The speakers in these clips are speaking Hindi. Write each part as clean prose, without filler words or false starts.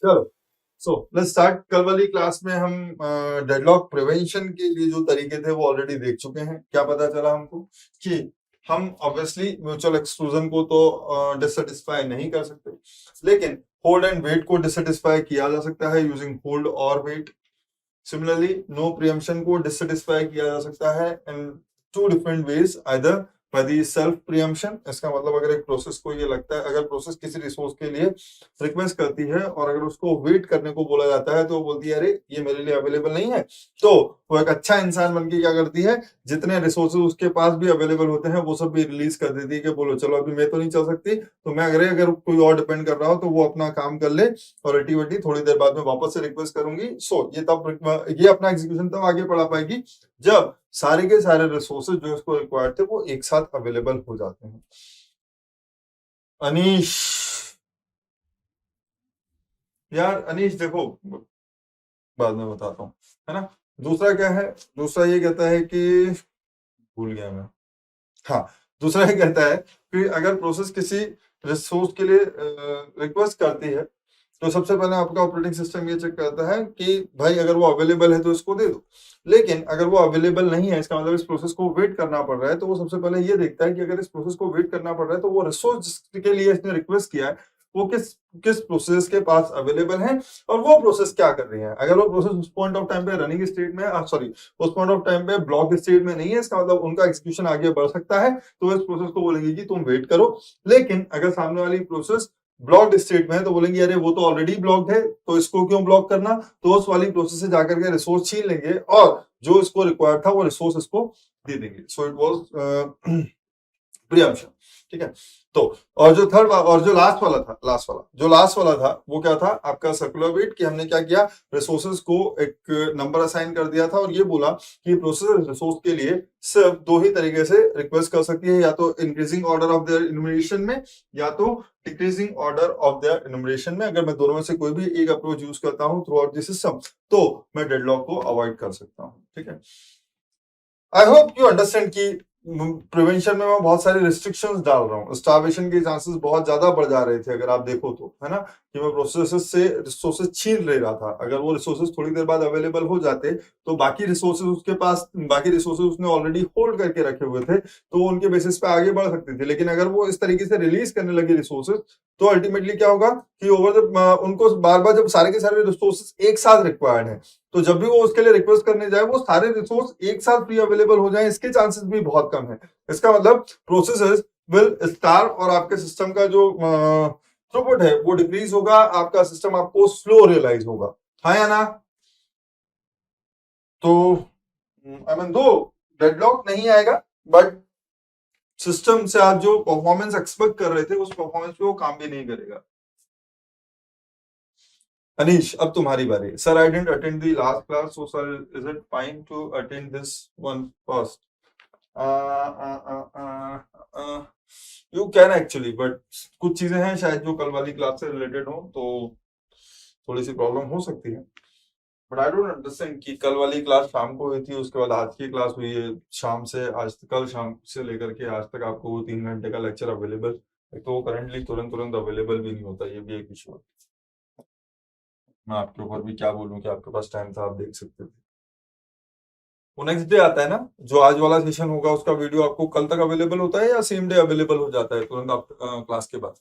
चलो, सो लेट्स स्टार्ट। कल वाली क्लास में हम डेडलॉक प्रिवेंशन के लिए जो तरीके थे वो ऑलरेडी देख चुके हैं। क्या पता चला हमको कि हम ऑब्वियसली म्यूचुअल एक्सक्लूजन को तो डिससेटिस्फाई नहीं कर सकते, लेकिन होल्ड एंड वेट को डिससेटिस्फाई किया जा सकता है यूजिंग होल्ड और वेट। सिमिलरली नो प्रियम्पशन को डिससेटिस्फाई किया जा सकता है in two different ways, either by the self preemption. इसका मतलब अगर एक प्रोसेस को ये लगता है, अगर प्रोसेस किसी रिसोर्स के लिए रिक्वेस्ट करती है और अगर उसको वेट करने को बोला जाता है तो वो बोलती है अरे ये मेरे लिए अवेलेबल नहीं है, तो वो एक अच्छा इंसान बन के क्या करती है, जितने रिसोर्सेज उसके पास भी अवेलेबल होते हैं वो सब भी रिलीज कर देती है कि बोलो चलो अभी मैं तो नहीं चल सकती, तो मैं अगर कोई और डिपेंड कर रहा हो तो वो अपना काम कर ले और अल्टीमेटली थोड़ी देर बाद में वापस से रिक्वेस्ट करूंगी। सो ये अपना एग्जीक्यूशन तब आगे बढ़ा पाएगी जब सारे के सारे रिसोर्सेज जो इसको रिक्वायर्ड थे वो एक साथ अवेलेबल हो जाते हैं। अनीश, यार अनीश देखो, बाद में बताता हूँ, है ना। दूसरा क्या है, दूसरा ये कहता है कि भूल गया मैं। हाँ, दूसरा ये कहता है कि अगर प्रोसेस किसी रिसोर्स के लिए रिक्वेस्ट करती है तो सबसे पहले आपका ऑपरेटिंग सिस्टम ये चेक करता है कि भाई अगर वो अवेलेबल है तो इसको दे दो। लेकिन अगर वो अवेलेबल नहीं है, इसका मतलब इस प्रोसेस को वेट करना पड़ रहा है, तो वो सबसे पहले ये देखता है कि अगर इस प्रोसेस को वेट करना पड़ रहा है तो वो रिसोर्स के लिए इसने रिक्वेस्ट किया है वो किस किस प्रोसेस के पास अवेलेबल है और वो प्रोसेस क्या कर रही है। अगर वो प्रोसेस उस पॉइंट ऑफ टाइम पे रनिंग स्टेट में, सॉरी, उस पॉइंट ऑफ टाइम पे ब्लॉक स्टेट में नहीं है, इसका मतलब उनका एग्जीक्यूशन आगे बढ़ सकता है, तो इस प्रोसेस को बोलेंगे कि तुम वेट करो। लेकिन अगर सामने वाली प्रोसेस ब्लॉक्ड स्टेट में है तो बोलेंगे अरे वो तो ऑलरेडी ब्लॉक्ड है तो इसको क्यों ब्लॉक करना, तो उस वाली प्रोसेस से जाकर के रिसोर्स छीन लेंगे और जो इसको रिक्वायर्ड था वो रिसोर्स इसको दे देंगे। So it was preemption. ठीक है। तो और जो थर्ड और जो लास्ट वाला था वो क्या था आपका सर्कुलर वेट, कि हमने क्या किया, रिसोर्सेज को एक नंबर असाइन कर दिया था और ये बोला कि प्रोसेस रिसोर्स के लिए सिर्फ दो ही तरीके से रिक्वेस्ट कर सकती है, या तो increasing order of their enumeration में या तो decreasing order of their enumeration में। अगर मैं दोनों में से कोई भी एक अप्रोच यूज करता हूं थ्रू आउट द सिस्टम तो मैं डेडलॉक को अवॉइड कर सकता हूं। ठीक है। आई होप यू अंडरस्टैंड कि प्रिवेंशन में मैं बहुत सारी रिस्ट्रिक्शंस डाल रहा हूँ। स्टार्वेशन के चांसेस बहुत ज्यादा बढ़ जा रहे थे अगर आप देखो तो, है ना, कि मैं प्रोसेसेस से रिसोर्सेज छीन ले रहा था। अगर वो रिसोर्सेज थोड़ी देर बाद अवेलेबल हो जाते तो बाकी रिसोर्सेज उसके पास, बाकी रिसोर्सेज उसने ऑलरेडी होल्ड करके रखे हुए थे तो वो उनके बेसिस पे आगे बढ़ सकते थे। लेकिन अगर वो इस तरीके से रिलीज करने लगे रिसोर्सेज तो अल्टीमेटली क्या होगा कि ओवर द उनको बार बार जब सारे के सारे रिसोर्सेज एक साथ रिक्वायर्ड है तो जब भी वो उसके लिए रिक्वेस्ट करने जाए वो सारे रिसोर्स एक साथ फ्री अवेलेबल हो जाए, इसके चांसेस भी बहुत कम है। इसका मतलब प्रोसेसेस विल स्टार और आपके सिस्टम का जो थ्रूपुट है वो डिक्रीज होगा, आपका सिस्टम आपको स्लो रियलाइज होगा। हाँ या ना। तो आई मीन दो डेडलॉक नहीं आएगा बट सिस्टम से आप जो परफॉर्मेंस एक्सपेक्ट कर रहे थे उस परफॉर्मेंस पे वो काम भी नहीं करेगा। अनीश, अब तुम्हारी बारी। Sir I didn't attend the last class, so sir is it fine to attend this one first? You can actually, but कुछ चीजें हैं शायद जो कल वाली क्लास से रिलेटेड हो तो थोड़ी सी प्रॉब्लम हो सकती है। बट आई डोंट अंडरस्टैंड कि कल वाली क्लास शाम को हुई थी, उसके बाद आज की क्लास हुई है शाम से, आज तक कल शाम से लेकर के आज तक आपको वो 3 घंटे का लेक्चर अवेलेबल, एक तो वो करंटली तुरंत तुरंत अवेलेबल भी नहीं होता, ये भी एक इशू है। मैं आपके ऊपर भी क्या बोलूं कि आपके पास टाइम था, आप देख सकते थे। वो नेक्स्ट डे आता है ना, जो आज वाला सेशन होगा उसका वीडियो आपको कल तक अवेलेबल होता है या सेम डे अवेलेबल हो जाता है तुरंत आप क्लास के बाद?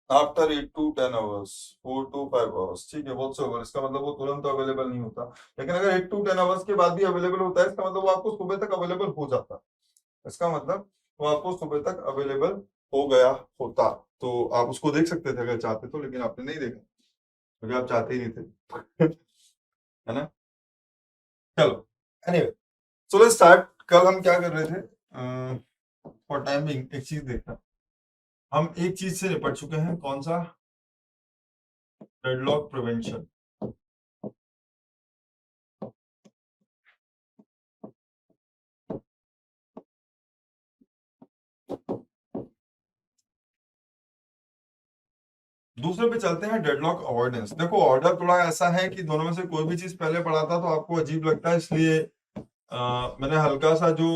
After 8 to 10 hours, 4 to 5 hours, ठीक है, बहुत ओवर, इसका मतलब वो तुरंत अवेलेबल नहीं होता। लेकिन अगर 8 to 10 आवर्स के बाद भी अवेलेबल होता है इसका मतलब वो आपको सुबह तक अवेलेबल हो जाता है। इसका मतलब वो आपको सुबह तक अवेलेबल हो गया होता, तो आप उसको देख सकते थे अगर चाहते तो, लेकिन आपने नहीं देखा क्योंकि आप चाहते ही नहीं थे। है ना। चलो, एनीवे, सो लेट्स स्टार्ट। कल हम क्या कर रहे थे, फॉर टाइम बिंग एक चीज देखना, हम एक चीज से निपट चुके हैं, कौन सा, डेडलॉक प्रिवेंशन। दूसरे पे चलते हैं, डेडलॉक अवॉइडेंस। देखो ऑर्डर थोड़ा ऐसा है कि दोनों में से कोई भी चीज पहले पढ़ाता तो आपको अजीब लगता है, इसलिए मैंने हल्का सा जो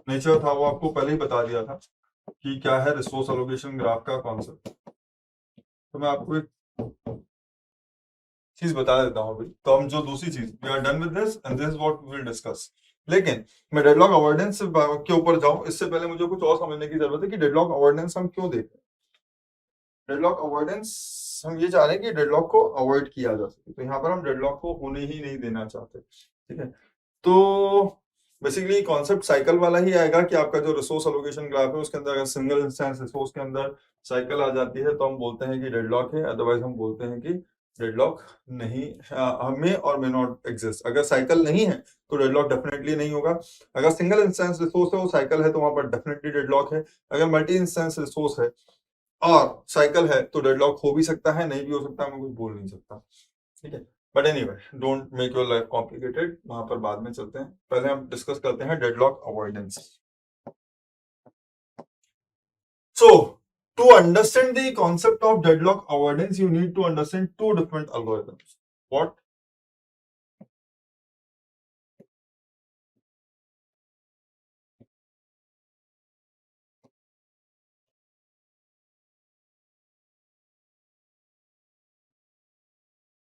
नेचर था वो आपको पहले ही बता दिया था कि क्या है रिसोर्स एलोकेशन ग्राफ का कॉन्सेप्ट। तो मैं आपको एक चीज बता देता हूँ अभी। तो हम जो दूसरी चीज, we are done with this and this is what we will discuss. लेकिन मैं डेडलॉक अवॉइडेंस के ऊपर जाऊं इससे पहले मुझे कुछ और समझने की जरूरत है कि डेडलॉक अवॉइडेंस हम क्यों देखते हैं। डेडलॉक अवॉइडेंस हम ये चाह रहे हैं कि डेडलॉक को अवॉइड किया जा सके, तो यहाँ पर हम डेडलॉक को होने ही नहीं देना चाहते, ठीक है। तो बेसिकली कॉन्सेप्ट साइकिल वाला ही आएगा कि आपका जो रिसोर्स एलोकेशन ग्राफ है उसके अंदर अगर सिंगल इंस्टेंस रिसोर्स के अंदर साइकिल आ जाती है तो हम बोलते हैं कि डेडलॉक है, अदरवाइज हम बोलते हैं कि डेडलॉक नहीं, हमें और मे नॉट एग्जिस्ट। अगर साइकिल नहीं है तो डेडलॉक डेफिनेटली नहीं होगा। अगर सिंगल इंस्टेंस रिसोर्स है वो साइकिल है तो वहां पर डेफिनेटली डेडलॉक है। अगर मल्टी इंस्टेंस रिसोर्स है और साइकिल है तो डेडलॉक हो भी सकता है, नहीं भी हो सकता, मैं कुछ बोल नहीं सकता, ठीक है। But anyway, don't make your life complicated, वहां पर बाद में चलते हैं, पहले हम डिस्कस करते हैं deadlock avoidance. So to understand the concept of deadlock avoidance you need to understand two different algorithms. What?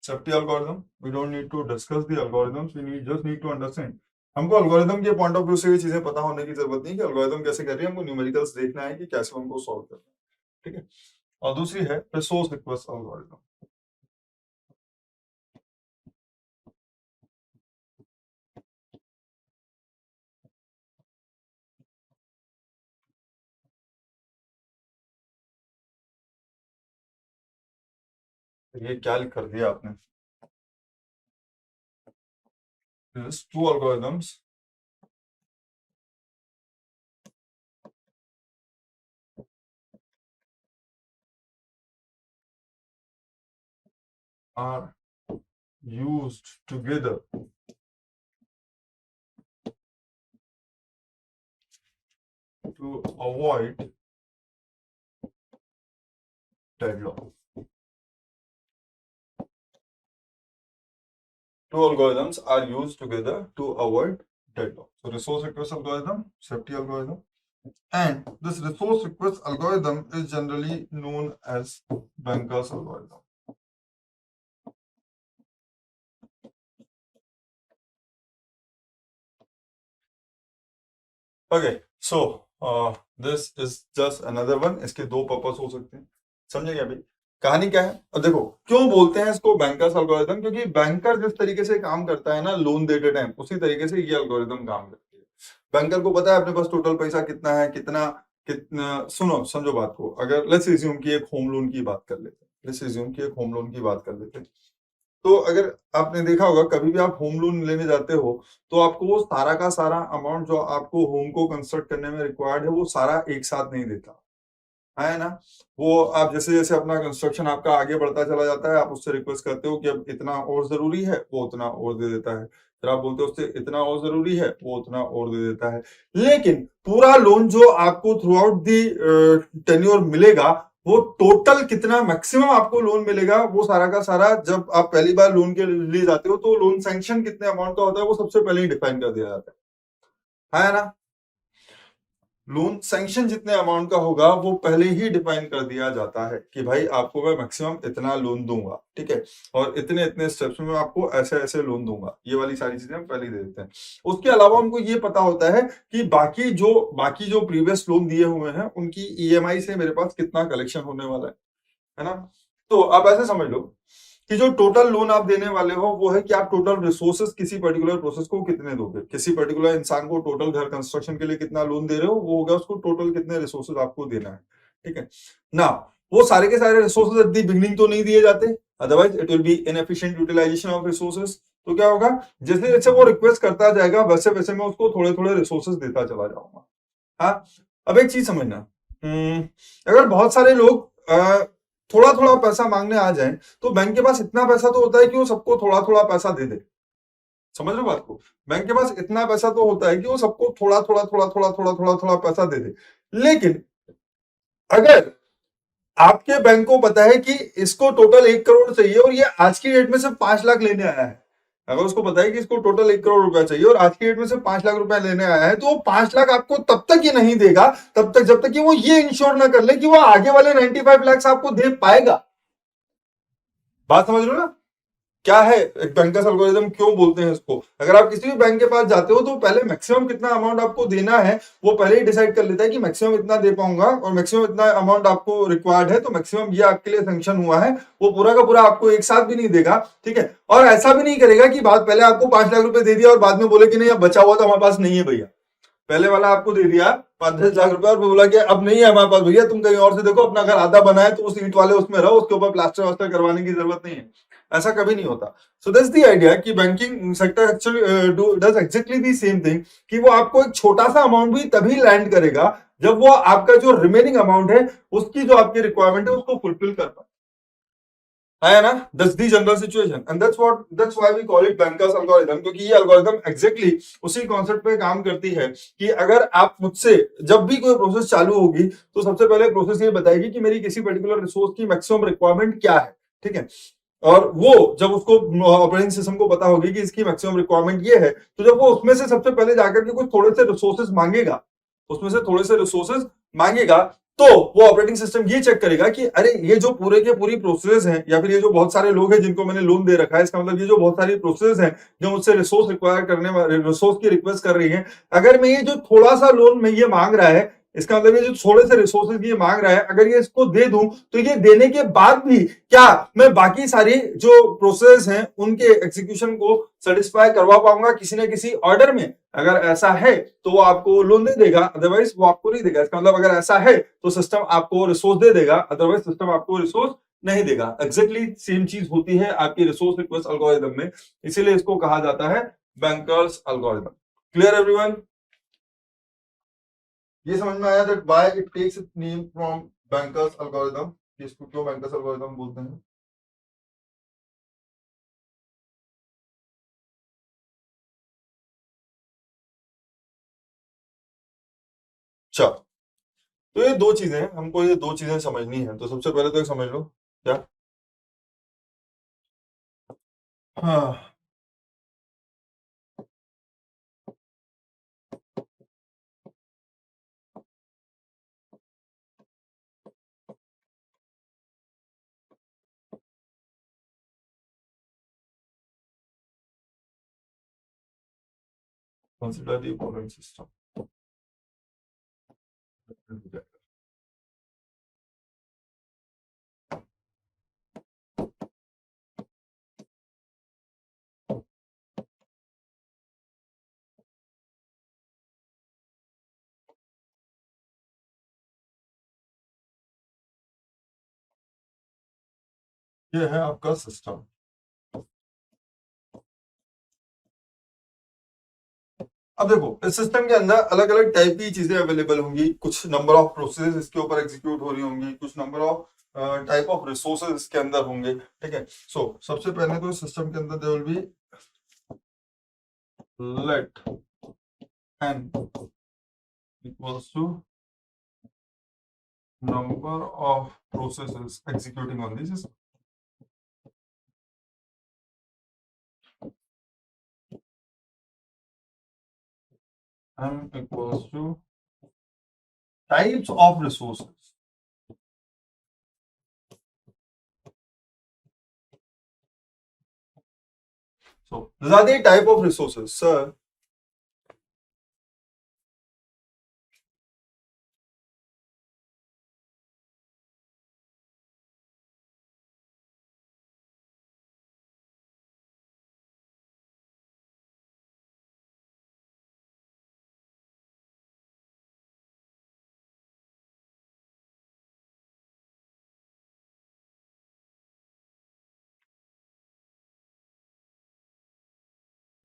Safety algorithm, we don't need to discuss the algorithms, we need just need to understand. हमको एल्गोरिथम के पॉइंट ऑफ व्यू से ये चीजें पता होने की जरूरत नहीं कि एल्गोरिथम कैसे कर रही है, हमको न्यूमेरिकल्स देखना है कि कैसे उनको सॉल्व करना है, ठीक है। और दूसरी है रिसोर्स रिक्वेस्ट एल्गोरिथम। ये क्या कर दिया आपने? These two algorithms are used together to avoid deadlock. Two algorithms are used together to avoid deadlock. So resource request algorithm, safety algorithm, and this resource request algorithm is generally known as Banker's algorithm. Okay, so this is just another one. इसके दो पर्पस हो सकते हैं, समझेंगे अभी कहानी क्या है। अब देखो क्यों बोलते हैं इसको बैंकर्स एल्गोरिथम, क्योंकि बैंकर जिस तरीके से काम करता है ना लोन देते टाइम, उसी तरीके से ये एल्गोरिथम काम करती है। बैंकर को पता है अपने पास टोटल पैसा कितना है, कितना कितना सुनो समझो बात को। अगर लेट्स अज्यूम कि एक होम लोन की बात कर लेते हैं, लेट्स अज्यूम कि एक होम लोन की बात कर लेते हैं। तो अगर आपने देखा होगा कभी भी आप होम लोन लेने जाते हो तो आपको वो सारा का सारा अमाउंट जो आपको होम को कंस्ट्रक्ट करने में रिक्वायर्ड है वो सारा एक साथ नहीं देता है ना। वो आप जैसे जैसे अपना कंस्ट्रक्शन आपका आगे बढ़ता चला जाता है आप उससे रिक्वेस्ट करते हो कि अब इतना और जरूरी है, वो उतना और दे देता है। फिर आप बोलते हो उससे इतना और जरूरी है, वो उतना और दे देता है। लेकिन पूरा लोन जो आपको थ्रू आउट दी टेन्योर मिलेगा, वो टोटल कितना मैक्सिमम आपको लोन मिलेगा, वो सारा का सारा जब आप पहली बार लोन के लिए जाते हो तो लोन सैंक्शन कितने अमाउंट का होता है वो सबसे पहले ही डिफाइन कर दिया जाता है ना। लोन सैंक्शन जितने अमाउंट का होगा वो पहले ही डिफाइन कर दिया जाता है कि भाई आपको मैं मैक्सिमम इतना लोन दूंगा, ठीक है, और इतने इतने स्टेप्स में मैं आपको ऐसे ऐसे लोन दूंगा। ये वाली सारी चीजें हम पहले ही दे देते हैं। उसके अलावा हमको ये पता होता है कि बाकी जो प्रीवियस लोन दिए हुए हैं उनकी ईएमआई से मेरे पास कितना कलेक्शन होने वाला है ना। तो आप ऐसे समझ लो कि जो टोटल लोन आप देने वाले हो वो है कि आप टोटल रिसोर्सेस किसी पर्टिकुलर प्रोसेस को कितने दोगे, किसी पर्टिकुलर इंसान को टोटल घर कंस्ट्रक्शन के लिए कितना लोन दे रहे हो, वो होगा उसको टोटल कितने रिसोर्सेस आपको देना है, ठीक है ना। वो सारे के सारे रिसोर्सेस एट द बिगनिंग तो नहीं दिए जाते, otherwise it will be inefficient utilisation of resources. तो क्या होगा, जैसे जैसे वो रिक्वेस्ट करता जाएगा वैसे वैसे मैं उसको थोड़े थोड़े रिसोर्सेस देता चला जाऊंगा। हाँ, अब एक चीज समझना, अगर बहुत सारे लोग थोड़ा थोड़ा पैसा मांगने आ जाए तो बैंक के पास इतना पैसा तो होता है कि वो सबको थोड़ा थोड़ा पैसा दे दे। समझ रहे हो बात को? बैंक के पास इतना पैसा तो होता है कि वो सबको थोड़ा थोड़ा थोड़ा थोड़ा थोड़ा थोड़ा थोड़ा पैसा दे दे। लेकिन अगर आपके बैंक को पता है कि इसको टोटल 1 करोड़ चाहिए और ये आज की डेट में सिर्फ 5 लाख लेने आया है। अगर उसको पता है कि इसको टोटल 1 करोड़ रुपया चाहिए और आज की डेट में सिर्फ 5 लाख रुपया लेने आया है, तो वो 5 लाख आपको तब तक ही नहीं देगा तब तक जब तक कि वो ये इंश्योर ना कर ले कि वो आगे वाले 95 लाख आपको दे पाएगा। बात समझ लो ना क्या है एक बैंकर्स एल्गोरिथम, क्यों बोलते हैं इसको। अगर आप किसी भी बैंक के पास जाते हो तो पहले मैक्सिमम कितना अमाउंट आपको देना है वो पहले ही डिसाइड कर लेता है कि मैक्सिमम इतना दे पाऊंगा और मैक्सिमम इतना अमाउंट आपको रिक्वायर्ड है, तो मैक्सिमम ये आपके लिए सैंक्शन हुआ है। वो पूरा का पूरा आपको एक साथ भी नहीं देगा, ठीक है। और ऐसा भी नहीं करेगा कि बात पहले आपको 5 लाख रुपए दे दिया और बाद में बोले कि नहीं अब बचा हुआ तो हमारे पास नहीं है भैया। पहले वाला आपको दे दिया 5-10 लाख रुपए और बोला कि अब नहीं है हमारे पास भैया, तुम कहीं और से देखो, अपना घर आधा बना है तो उस ईंट वाले उसमें रहो, उसके ऊपर प्लास्टर वास्टर करवाने की जरूरत नहीं है। ऐसा कभी नहीं होता। सो दैट्स द आइडिया कि banking sector actually does exactly the same thing, कि वो आपको एक छोटा सा अमाउंट भी तभी लैंड करेगा जब वो आपका जो रिमेनिंग अमाउंट है उसकी जो आपकी रिक्वायरमेंट है उसको फुलफिल कर पाए। आया ना, that's the general situation and that's why we call it banker's algorithm, क्योंकि ये एल्गोरिथम एग्जैक्टली उसी कॉन्सेप्ट पे काम करती है कि अगर आप मुझसे जब भी कोई प्रोसेस चालू होगी तो सबसे पहले प्रोसेस ये बताएगी कि मेरी किसी पर्टिकुलर रिसोर्स की मैक्सिमम रिक्वायरमेंट क्या है, ठीक है। और वो जब उसको ऑपरेटिंग सिस्टम को पता होगी कि इसकी मैक्सिमम रिक्वायरमेंट ये है, तो जब वो उसमें से सबसे पहले जाकर के कुछ थोड़े से रिसोर्सेज मांगेगा, उसमें से थोड़े से रिसोर्सेज मांगेगा, तो वो ऑपरेटिंग सिस्टम ये चेक करेगा कि अरे ये जो पूरे के पूरी प्रोसेस हैं या फिर ये जो बहुत सारे लोग हैं जिनको मैंने लोन दे रखा है, इसका मतलब ये जो बहुत सारी प्रोसेस हैं जो मुझसे रिसोर्स रिक्वायर करने वाले रिसोर्स की रिक्वेस्ट कर रही है, अगर मैं ये जो थोड़ा सा लोन में ये मांग रहा है, इसका मतलब ये जो थोड़े से रिसोर्सेज ये मांग रहा है, अगर ये इसको दे दूं तो ये देने के बाद भी क्या मैं बाकी सारी जो प्रोसेस हैं उनके एग्जीक्यूशन को सेटिस्फाई करवा पाऊंगा किसी न किसी ऑर्डर में। अगर ऐसा है तो वो आपको लोन दे देगा, अदरवाइज वो आपको नहीं देगा। इसका मतलब अगर ऐसा है तो सिस्टम आपको रिसोर्स दे देगा, अदरवाइज सिस्टम आपको रिसोर्स नहीं देगा। एग्जैक्टली सेम चीज होती है आपकी रिसोर्स रिक्वेस्ट एल्गोरिथम में, इसीलिए इसको कहा जाता है बैंकर्स एल्गोरिथम। Clear everyone? ये समझ में आया that why it takes its name from banker's algorithm, इसको क्यों बैंकर्स एल्गोरिथम बोलते हैं। अच्छा, तो ये दो चीजें हैं, हमको ये दो चीजें समझनी है। तो सबसे पहले तो एक समझ लो क्या, हाँ, consider the following system. ये है आपका सिस्टम। अब देखो इस सिस्टम के अंदर अलग अलग टाइप की चीजें अवेलेबल होंगी, कुछ नंबर ऑफ प्रोसेस इसके ऊपर एग्जीक्यूट हो रही होंगी, कुछ number of type of resources इसके अंदर होंगे, ठीक है। सो सबसे पहले तो सिस्टम के अंदर there will be let n equals to number of processes executing on the system. M equals to types of resources. So these are the type of resources, sir.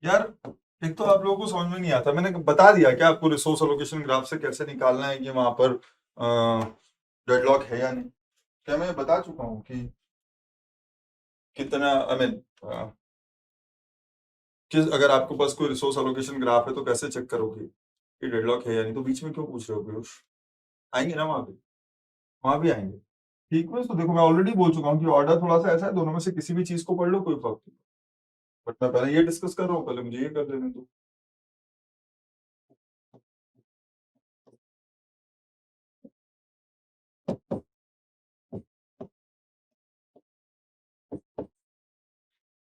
यार एक तो आप लोगों को समझ में नहीं आता, मैंने बता दिया क्या आपको रिसोर्स एलोकेशन ग्राफ से कैसे निकालना है कि वहां पर डेडलॉक है या नहीं। क्या मैं बता चुका हूँ कि कितना आई मीन किस अगर आपके पास कोई रिसोर्स एलोकेशन ग्राफ है तो कैसे चेक करोगे कि डेडलॉक है या नहीं। तो बीच में क्यों पूछ रहे हो पीयूष, आएंगे ना वहां पे, वहां भी आएंगे। सीक्वेंस तो देखो मैं ऑलरेडी बोल चुका हूँ कि ऑर्डर थोड़ा सा ऐसा है, दोनों में से किसी भी चीज को पढ़ लो कोई फर्क नहीं, बट मैं पहले ये डिस्कस कर रहा हूँ, पहले मुझे ये कर लेने दो।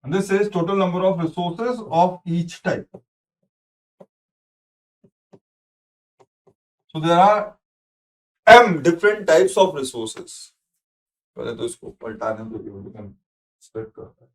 And this is total number of resources of each type. So there are m different types of resources. पहले तो इसको पलटाने दो, स्प्रेड करता है।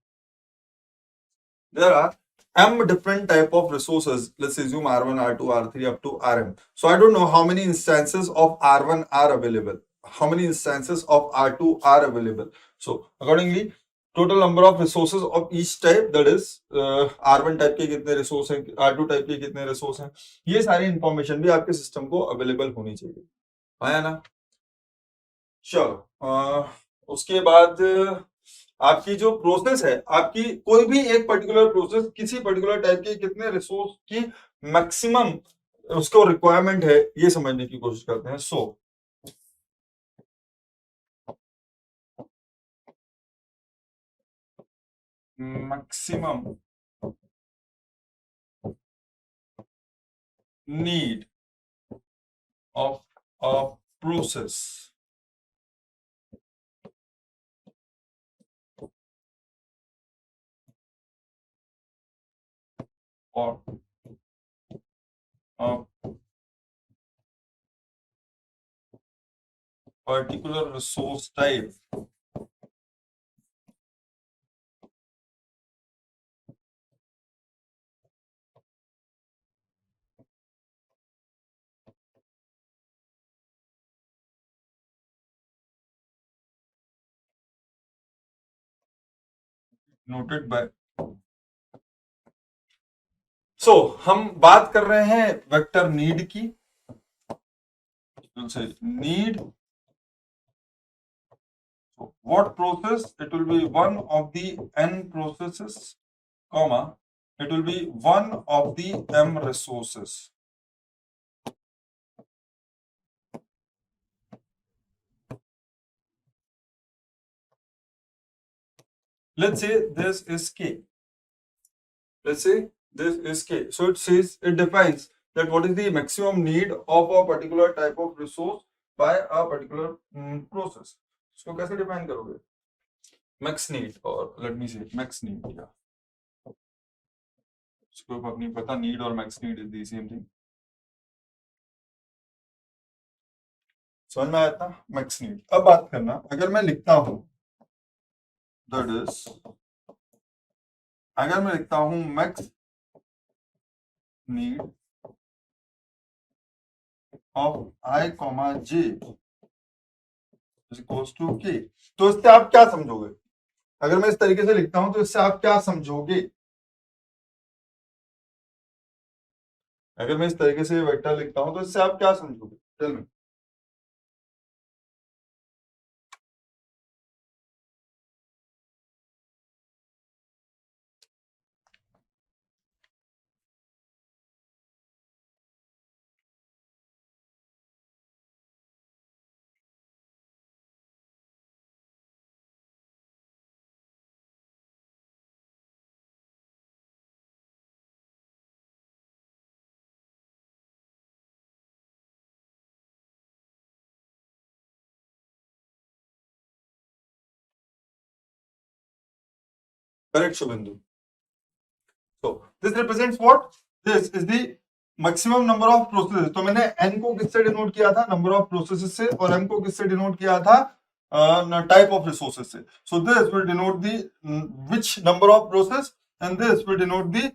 There are m different type of resources. Let's assume R1, R2, R3 up to Rm. So I don't know how many instances of R1 are available. How many instances of R2 are available. So accordingly, total number of resources of each type, that is R1 type के कितने रिसोर्स हैं, R2 टाइप के कितने रिसोर्स हैं, ये सारी इंफॉर्मेशन भी आपके सिस्टम को अवेलेबल होनी चाहिए, आया ना। चलो उसके बाद आपकी जो प्रोसेस है, आपकी कोई भी एक पर्टिकुलर प्रोसेस किसी पर्टिकुलर टाइप के कितने रिसोर्स की मैक्सिमम उसको रिक्वायरमेंट है, ये समझने की कोशिश करते हैं। So maximum need of a process और a particular resource type noted by। सो हम बात कर रहे हैं वेक्टर नीड की, need what process, it will be one of the n processes, comma, it will be one of the m resources। Let's say this is k, let's say this is k, so it says, it defines that what is the maximum need of a particular type of resource by a particular process। इसको कैसे डिफाइन करोगे, मैक्स नीड, और लेट मी से मैक्स नीड, या इसको अपनी पता, नीड और max need is the same thing, समझ में आया था, मैक्स नीड। अब बात करना, अगर मैं लिखता हूं दैट इज, अगर मैं लिखता हूं max need of i comma j is equals to k, तो इससे आप क्या समझोगे, अगर मैं इस तरीके से लिखता हूं तो इससे आप क्या समझोगे, अगर मैं इस तरीके से वेक्टर लिखता हूं तो इससे आप क्या समझोगे, tell me. Correct Shubhendu. So this represents what? This is the maximum number of processes। तो मैंने n को किससे डिनोट किया था, नंबर ऑफ प्रोसेसेस से, और m को किससे डिनोट किया था, टाइप ऑफ रिसोर्सेस से। So this will denote the which number of process, and this will denote the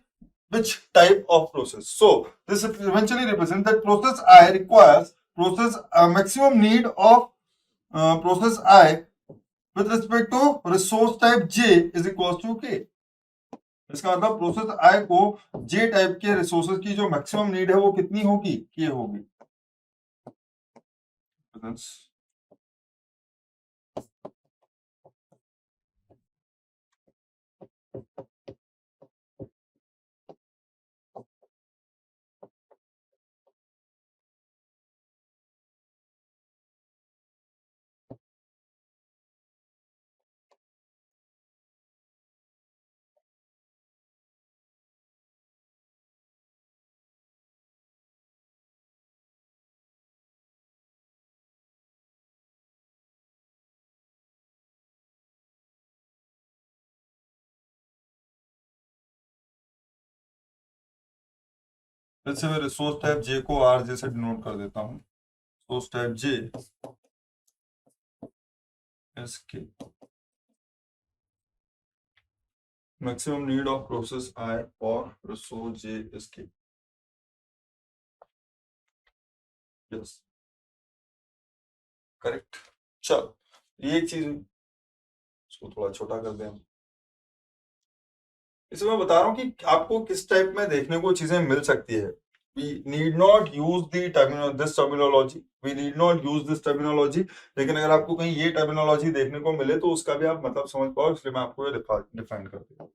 which type of process। So this eventually represents that process I requires process maximum need of process I with respect to resource type J is equals to K। इसका मतलब प्रोसेस आई को जे टाइप के रिसोर्सेज की जो मैक्सिमम नीड है वो कितनी होगी, ये होगी। जैसे मैं रिसोर्स टाइप जे को आर जे से डिनोट कर देता हूँ, resource type j SK, maximum need of process i और resource j SK. Yes, correct. चल, ये एक चीज, इसको थोड़ा छोटा कर दें। इसमें मैं बता रहा हूँ कि आपको किस टाइप में देखने को चीजें मिल सकती है। We need not use the this terminology. We need not use this terminology. लेकिन अगर आपको कहीं ये टर्मिनोलॉजी देखने को मिले तो उसका भी आप मतलब समझ पाओ, इसलिए मैं आपको ये डिफाइन कर देता हूँ।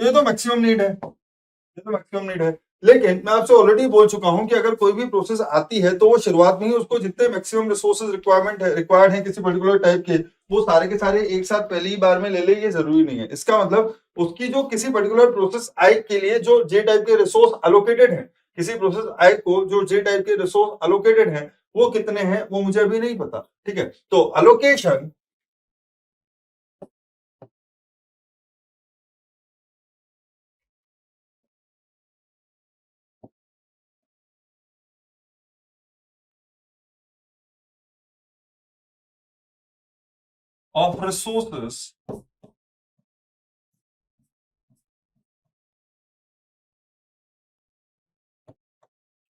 ये तो मैक्सिमम नीड है, ये तो मैक्सिमम नीड है। लेकिन मैं आपसे ऑलरेडी बोल चुका हूं कि अगर कोई भी प्रोसेस आती है तो वो शुरुआत में ही उसको जितने मैक्सिमम रिसोर्सेज रिक्वायर्ड है किसी पर्टिकुलर टाइप के, वो सारे के सारे एक साथ पहली ही बार में ले ले, ये जरूरी नहीं है। इसका मतलब उसकी जो किसी पर्टिकुलर प्रोसेस आई के लिए जो जे टाइप के रिसोर्स अलोकेटेड है, किसी प्रोसेस आई को जो जे टाइप के रिसोर्स अलोकेटेड है वो कितने हैं वो मुझे अभी नहीं पता। ठीक है, तो allocation of resources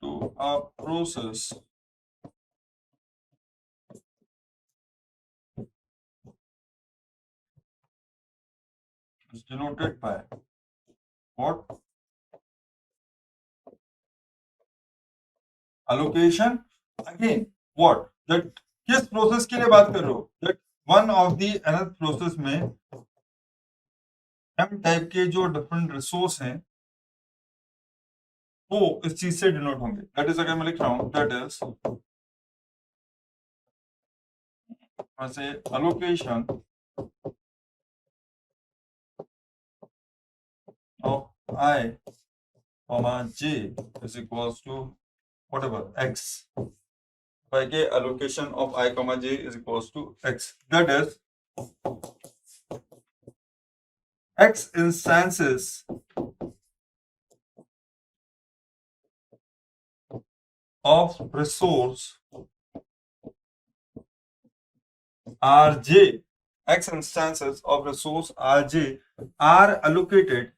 to a process is denoted by what? Allocation. Again, what? That किस प्रोसेस के लिए बात कर रहे हो? That one of the another process में m टाइप के जो डिफरेंट रिसोर्स हैं वो इस चीज से डिनोट होंगे। दैट इज, अगर मैं लिख रहा हूं, दैट इज ऐसे allocation of I comma j is equals to whatever x. by के allocation of I comma j is equals to x. That is x instances of resource Rj, x instances of resource Rj are allocated,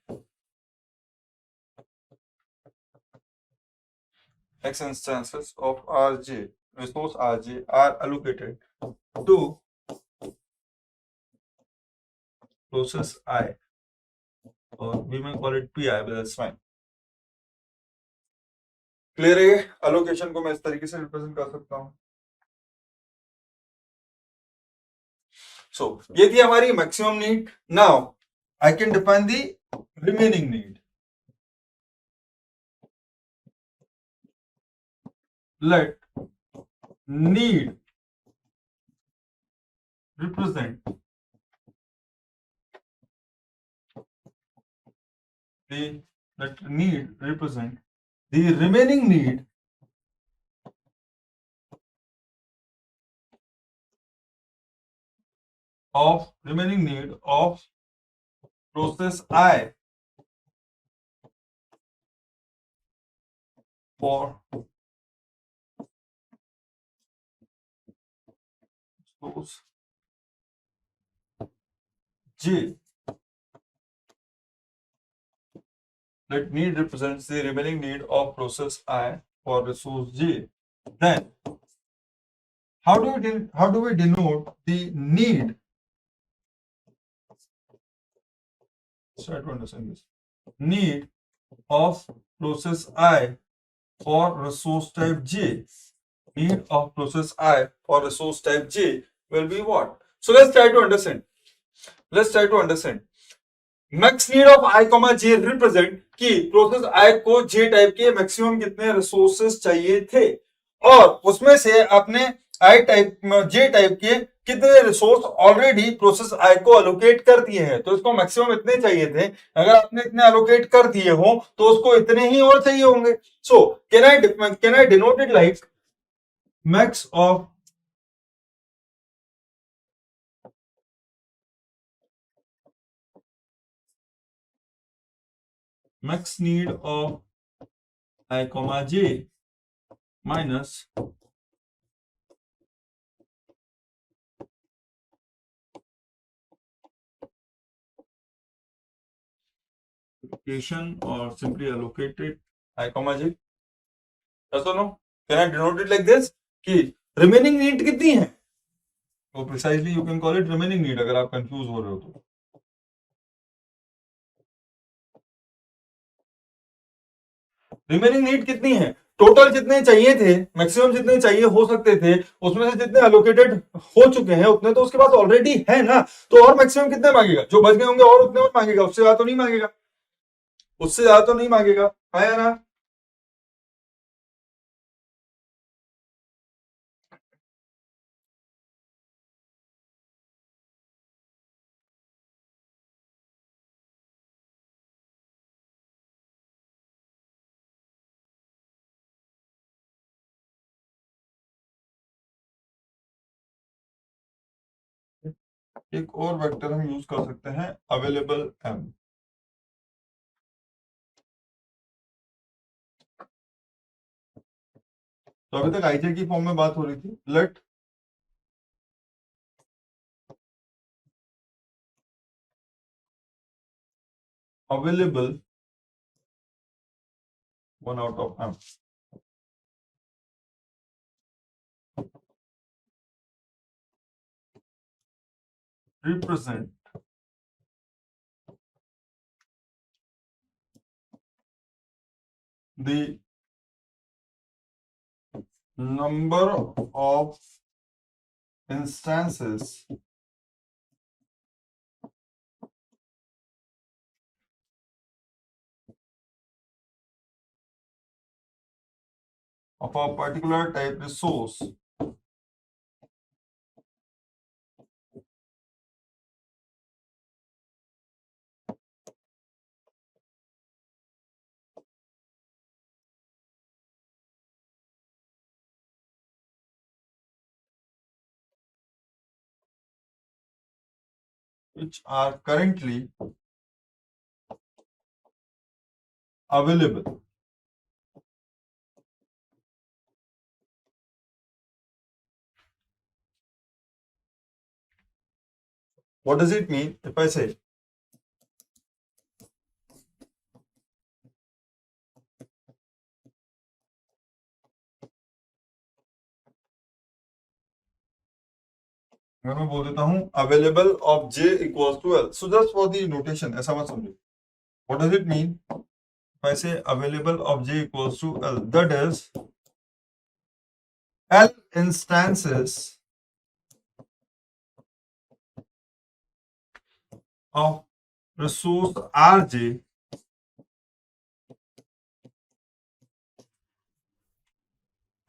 x instances of Rj, resource Rj are allocated to process I, or we may call it Pi, but that's fine. Clear है? अलोकेशन को मैं इस तरीके से रिप्रेजेंट कर सकता हूं। सो ये थी हमारी maximum need. Now I can define the remaining need. Let need represent the let need represent the remaining need of process I for source J. Let need represents the remaining need of process I for resource J. Then how do we denote the need? Let's try to understand this. Need of process I for resource type J. Need of process I for resource type J will be what? So let's try to understand. Max need of i comma J represent कि प्रोसेस आई को जे टाइप के मैक्सिमम कितने रिसोर्सेस चाहिए थे, और उसमें से आपने आई टाइप जे टाइप के कितने रिसोर्स ऑलरेडी प्रोसेस आई को अलोकेट कर दिए हैं। तो इसको मैक्सिमम इतने चाहिए थे, अगर आपने इतने अलोकेट कर दिए हो तो उसको इतने ही और चाहिए होंगे। So can I denote it like max of max need of I comma j minus allocation or simply allocated I comma j. Yes or no? Can I denote it like this? कि remaining need कितनी है? तो precisely you can call it remaining need अगर आप confuse हो रहे हो तो. रिमेनिंग नीड कितनी है? टोटल जितने चाहिए थे, मैक्सिमम जितने चाहिए हो सकते थे, उसमें से जितने एलोकेटेड हो चुके हैं उतने तो उसके पास ऑलरेडी है ना. तो और मैक्सिमम कितने मांगेगा? जो बच गए होंगे और उतने और मांगेगा, उससे ज्यादा तो नहीं मांगेगा. उससे ज्यादा तो नहीं मांगेगा, है ना. एक और वेक्टर हम यूज कर सकते हैं, अवेलेबल एम. तो अभी तक आईजे की फॉर्म में बात हो रही थी. Let available one out of m represent the number of instances of a particular type resource which are currently available. What does it mean if I say अगर मैं बोल देता हूं available of j equals to l, so just for the notation ऐसा मत समझो. What does it mean if I say available of j equals to l, that is l instances of resource rj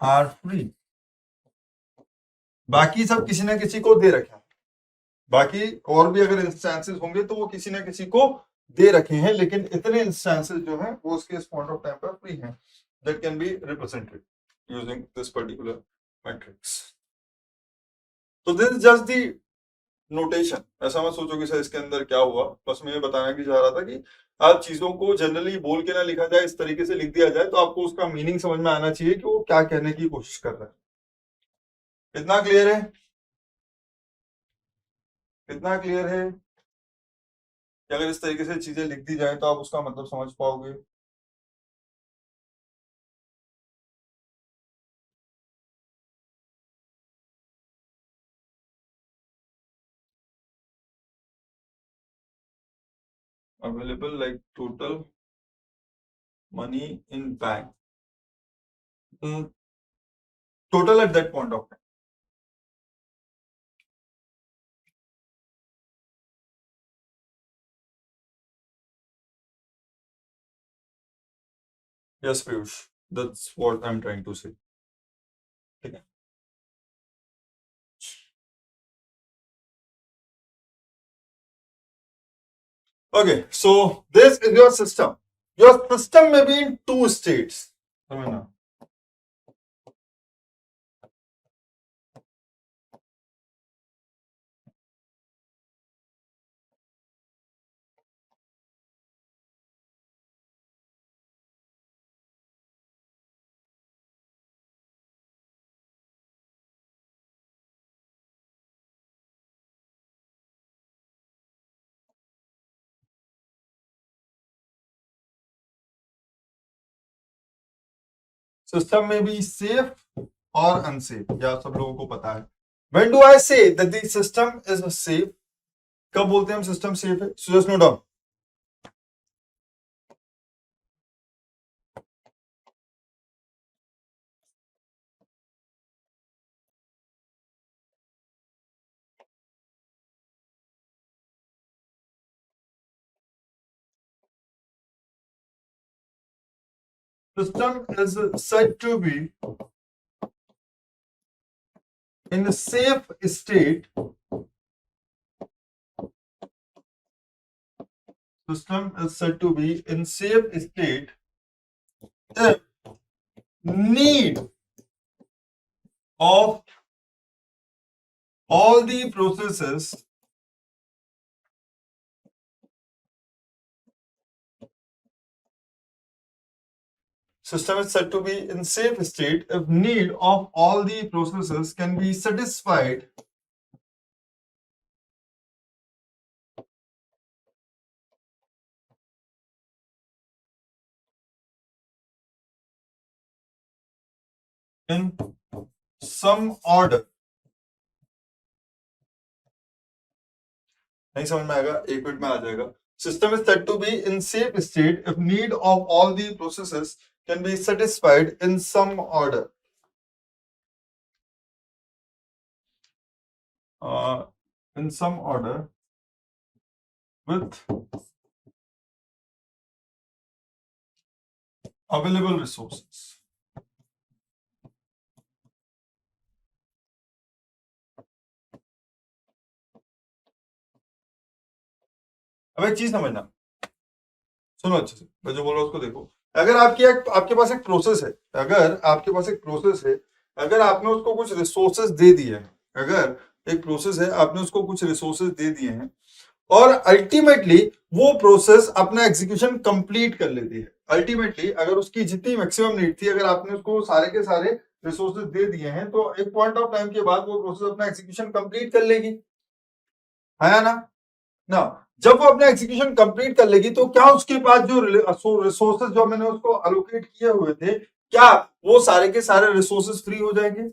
are free. बाकी सब किसी ना किसी को दे रखे हैं. बाकी और भी अगर इंस्टेंसेस होंगे तो वो किसी ना किसी को दे रखे हैं, लेकिन इतने इंस्टेंसेस जो हैं वो उसके पॉइंट ऑफ टाइम पर फ्री हैं. That can be represented using this particular matrix. तो this is just the notation. ऐसा मत सोचो कि सर इसके अंदर क्या हुआ. बस मैं ये बताना की चाह रहा था कि आप चीजों को जनरली बोल के ना लिखा जाए, इस तरीके से लिख दिया जाए तो आपको उसका मीनिंग समझ में आना चाहिए कि वो क्या कहने की कोशिश कर रहा है. इतना क्लियर है? इतना क्लियर है कि अगर इस तरीके से चीजें लिख दी जाए तो आप उसका मतलब समझ पाओगे. Available like total money in bank, total at that point of time. Yes, Piyush, that's what I'm trying to say. Okay. Okay, so this is your system. Your system may be in two states. Samajhna? System में बी सेफ और अनसेफ, या सब लोगों को पता है. When do I say that the system is safe? कब बोलते हैं हम सिस्टम सेफ है? So just note down. System is said to be in a safe state. System is said to be in safe state if need of all the processes system is said to be in safe state if need of all the processes can be satisfied in some order. नहीं समझ में आएगा, एक मिनट में आ जाएगा. System is said to be in safe state if need of all the processes can be satisfied in some order. In some order with available resources. अब एक चीज समझना, सुनो अच्छे से, मैं जो बोल रहा हूँ उसको देखो. अगर आपके पास एक प्रोसेस है, अगर आपके पास एक प्रोसेस है, अगर आपने उसको कुछ रिसोर्सेज दे दिए हैं, अगर एक प्रोसेस है आपने उसको कुछ रिसोर्सेज दे दिए हैं और अल्टीमेटली वो प्रोसेस अपना एग्जीक्यूशन कंप्लीट कर लेती है. अल्टीमेटली अगर उसकी जितनी मैक्सिमम नीड थी, अगर आपने उसको सारे के सारे रिसोर्सेज दे दिए हैं, तो एक पॉइंट ऑफ टाइम के बाद वो प्रोसेस अपना एग्जीक्यूशन कंप्लीट कर लेगी, है ना? ना, जब वो अपना एग्जीक्यूशन कंप्लीट कर लेगी तो क्या उसके पास जो रिसोर्सेज जो मैंने उसको अलोकेट किए हुए थे, क्या वो सारे के सारे रिसोर्सेज फ्री हो जाएंगे?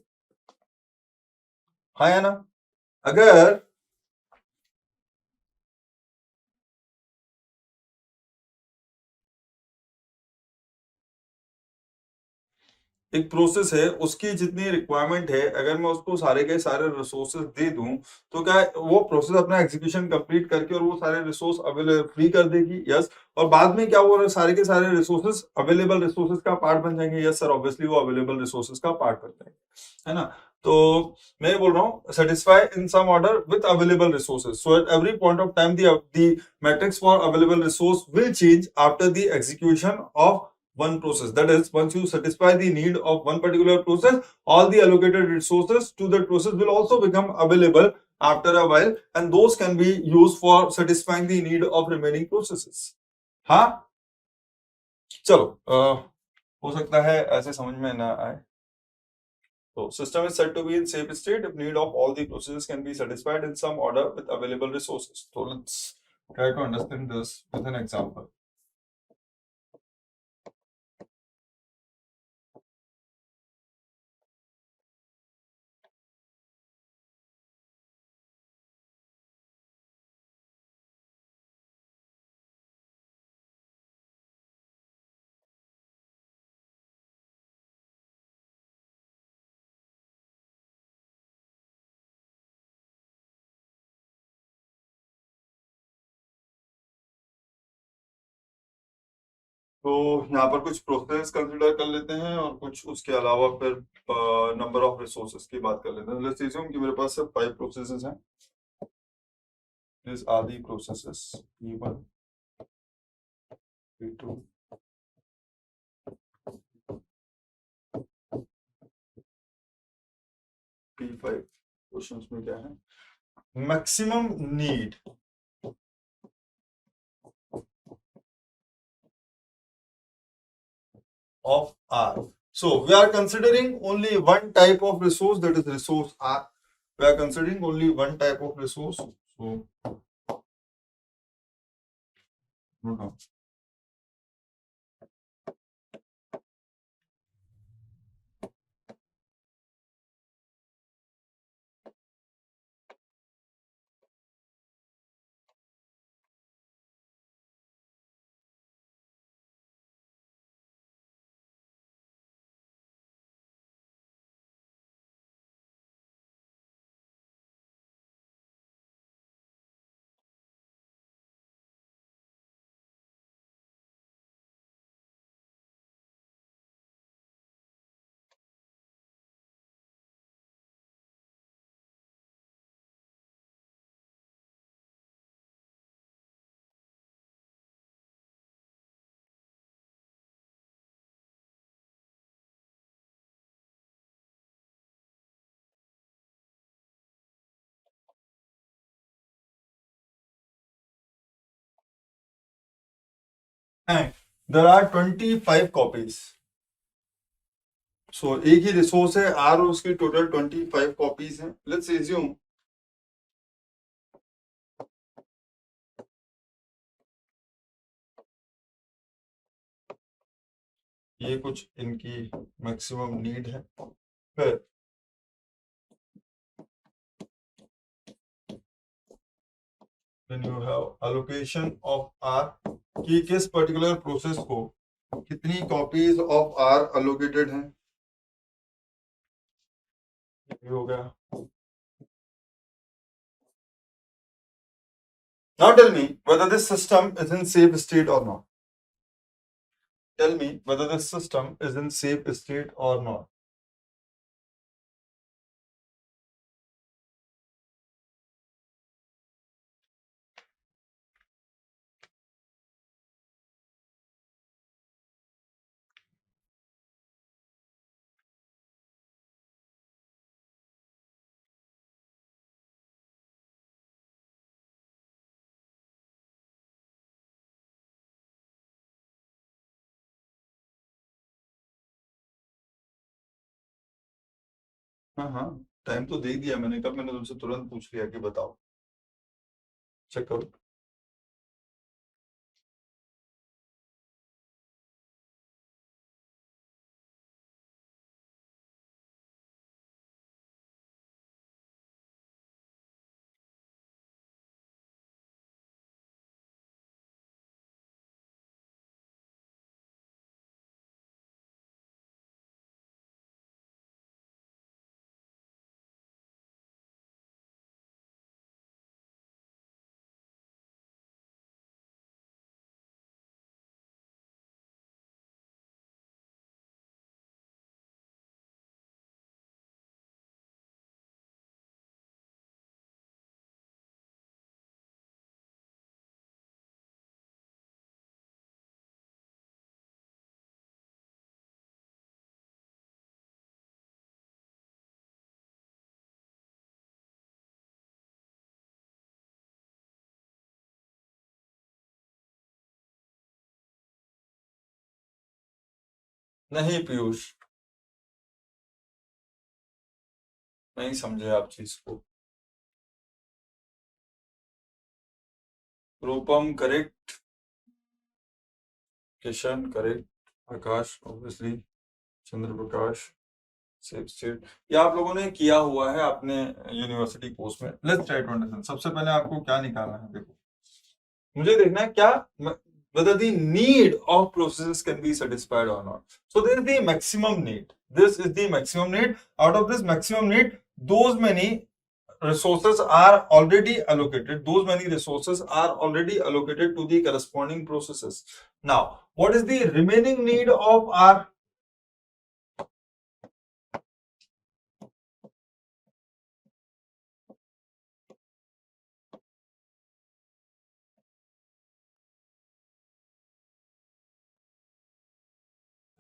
हाँ या ना? अगर एक प्रोसेस है, उसकी जितनी रिक्वायरमेंट है, अगर मैं उसको सारे के सारे रिसोर्सेज दे दूं, तो क्या वो प्रोसेस अपना एग्जीक्यूशन कंप्लीट करके और वो सारे रिसोर्स अवेलेबल फ्री कर देगी? यस. और बाद में क्या वो सारे के सारे रिसोर्सेज अवेलेबल रिसोर्सेज का पार्ट बन जाएंगे? यस सर, ऑब्वियसली वो अवेलेबल रिसोर्सेज का पार्ट बन जाएंगे, है ना? तो मैं बोल रहा हूँ satisfy in some order with available resources, so at every point of time the matrix for available resource will change after the execution of one process. That is, once you satisfy the need of one particular process, all the allocated resources to that process will also become available after a while, and those can be used for satisfying the need of remaining processes. हाँ, चलो, हो सकता है ऐसे समझ में ना आए. So system is said to be in safe state if need of all the processes can be satisfied in some order with available resources. So let's try to understand this with an example. तो यहाँ पर कुछ प्रोसेस कंसिडर कर लेते हैं और कुछ उसके अलावा फिर नंबर ऑफ रिसोर्सेज की बात कर लेते हैं. लेट्स अज्यूम कि मेरे पास सिर्फ 5 प्रोसेसेस हैं. This are the processes P1, P2, P5. Questions में क्या है? Maximum need of R. So we are considering only one type of resource, that is resource R. We are considering only one type of resource. So and there are 25 copies. So एक ही रिसोर्स है R और उसकी टोटल 25 कॉपीज हैं. Let's assume ये कुछ इनकी मैक्सिमम नीड है. फिर when you have allocation of R कि किस पर्टिकुलर प्रोसेस को कितनी कॉपीज ऑफ R allocated हैं. ये हो गया. Now tell me whether this system is in safe state or not. Tell me whether this system is in safe state or not. हाँ हाँ, टाइम तो दे दिया मैंने. कब मैंने तुमसे तुरंत पूछ लिया कि बताओ. चेक करो. नहीं पीयूष, नहीं समझे आप चीज को. Rupam correct, Kishan correct, Akash obviously, Chandra Prakash safe state. ये आप लोगों ने किया हुआ है अपने यूनिवर्सिटी कोर्स में. Let's try to understand. सबसे पहले आपको क्या निकालना है. देखो, मुझे देखना है क्या whether the need of processes can be satisfied or not. So this is the maximum need. This is the maximum need. Out of this maximum need, those many resources are already allocated. Those many resources are already allocated to the corresponding processes. Now, what is the remaining need of R?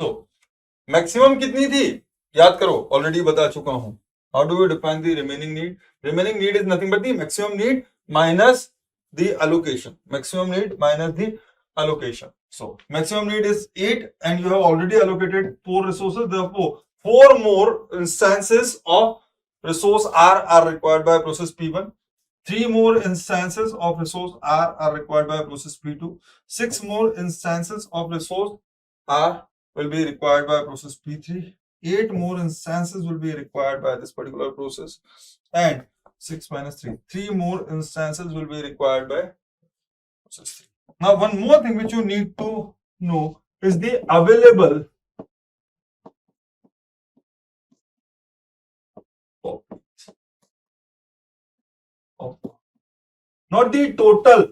तो मैक्सिमम कितनी थी याद करो, ऑलरेडी बता चुका हूं. How do you define the remaining need? Remaining need is nothing but the maximum need minus the allocation. Maximum need minus the allocation. So maximum need is 8 and you have already allocated 4 resources. Therefore 4 more instances of resource R are required by process P1. 3 more instances of resource R are required by process P2. 6 more instances of resource R will be required by process P3. 8 more instances will be required by this particular process, and 6 minus 3, 3 more instances will be required by process 3. Now one more thing which you need to know is the available not the total.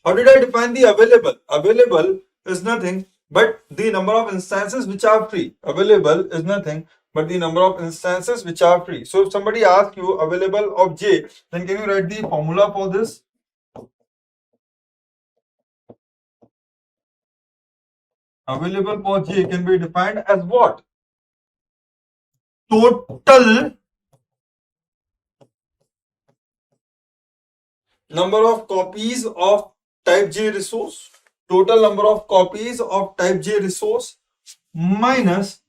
How did I define the available? Available is nothing but the number of instances which are free. Available is nothing but the number of instances which are free. So if somebody asks you available of J, then can you write the formula for this? Available for J can be defined as what? Total number of copies of type J resource. total number of copies of type J resource minus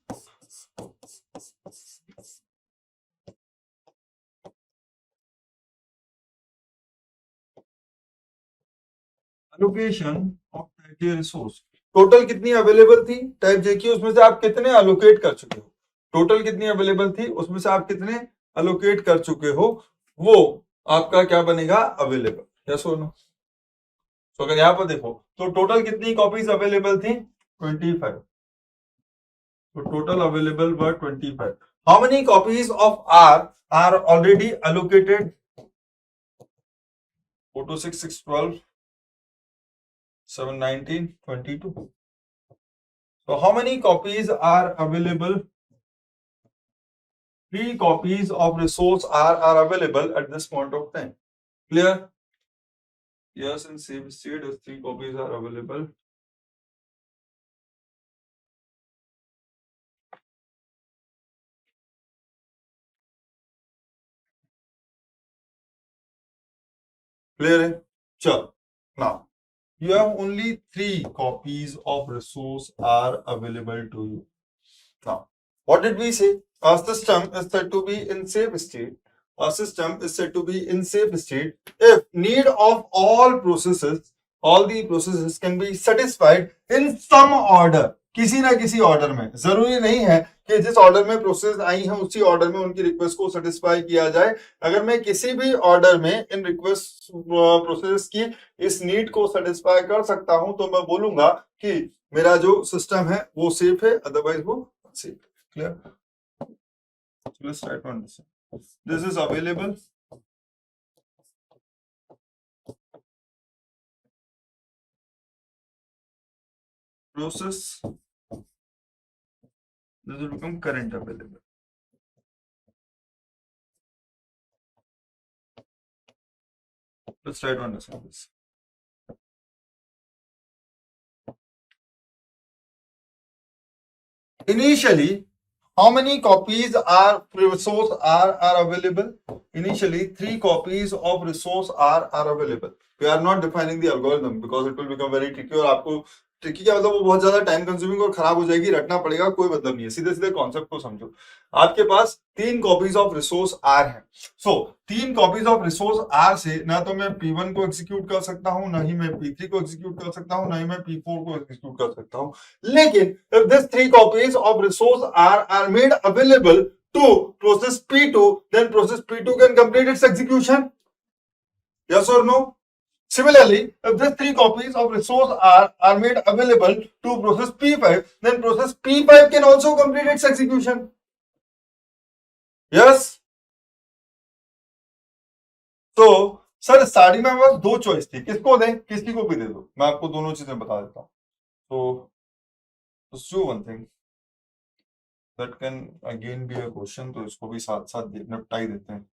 allocation of type J resource. Total कितनी अवेलेबल थी टाइप जे की, उसमें से आप कितने अलोकेट कर चुके हो? टोटल कितनी अवेलेबल थी, उसमें से आप कितने अलोकेट कर चुके हो, वो आपका क्या बनेगा? अवेलेबल। यस और नो? तो अगर यहां पर देखो तो टोटल कितनी कॉपीज अवेलेबल थी? 25। तो total available were 25। How many copies of are already allocated? 4 to 6, 6, 12, 7, 19, 22. So how many copies are available? 3 copies of resource are available at this point of time. Clear? Yes, in same state as 3 copies are available. Clear है? चल, now you have only 3 copies of resource are available to you. Now, what did we say? Our system is said to be in safe state. Our system is said to be in safe state if need of all the processes can be satisfied in some order. किसी ना किसी ऑर्डर में, जरूरी नहीं है कि जिस ऑर्डर में प्रोसेस आई है उसी ऑर्डर में उनकी रिक्वेस्ट को सेटिस्फाई किया जाए। अगर मैं किसी भी ऑर्डर में इन रिक्वेस्ट प्रोसेस की इस नीड को सेटिस्फाई कर सकता हूं तो मैं बोलूंगा कि मेरा जो सिस्टम है वो सेफ है, अदरवाइज वो safe. Clear? So let's try to understand. This is available. Process. This will become current available. Let's try to understand this. Initially, how many copies are resource are available? Initially, 3 copies of resource are available. We are not defining the algorithm because it will become very tricky और आपको ट्रिकी क्या मतलब वो बहुत ज्यादा टाइम कंज्यूमिंग और खराब हो जाएगी, रटना पड़ेगा, कोई मतलब नहीं है। सीधे सीधे कॉन्सेप्ट को समझो। आपके पास 3 कॉपीज ऑफ रिसोर्स आर है। सो 3 कॉपीज ऑफ रिसोर्स आर से ना तो मैं P1 को एग्जीक्यूट कर सकता हूं, ना ही मैं P3 को एग्जीक्यूट कर सकता हूं, ना ही मैं P4 को एग्जीक्यूट कर सकता हूं। लेकिन if these 3 copies of resource are made available to process P2, then process P2 can complete its execution. Yes or no? Similarly, if these 3 copies of resource are made available to process P5, then process P5 can also complete its execution. Yes? तो सर स्टार्टिंग में हमारे पास 2 चॉइस थी, किसको दें, किसकी कॉपी दे दो? मैं आपको दोनों चीजें बता देता हूं। तो let's do one thing that can again be a question, तो इसको भी साथ साथ निपटा ही देते हैं।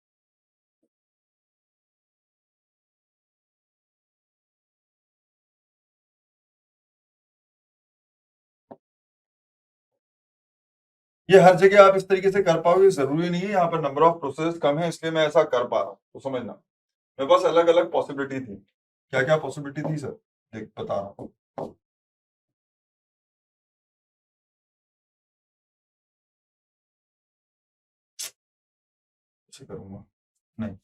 ये हर जगह आप इस तरीके से कर पाओगे जरूरी नहीं है, यहाँ पर नंबर ऑफ प्रोसेस कम है इसलिए मैं ऐसा कर पा रहा हूँ, तो समझना। मेरे पास अलग अलग पॉसिबिलिटी थी। क्या क्या पॉसिबिलिटी थी सर? देख बता रहा हूँ। करूंगा नहीं,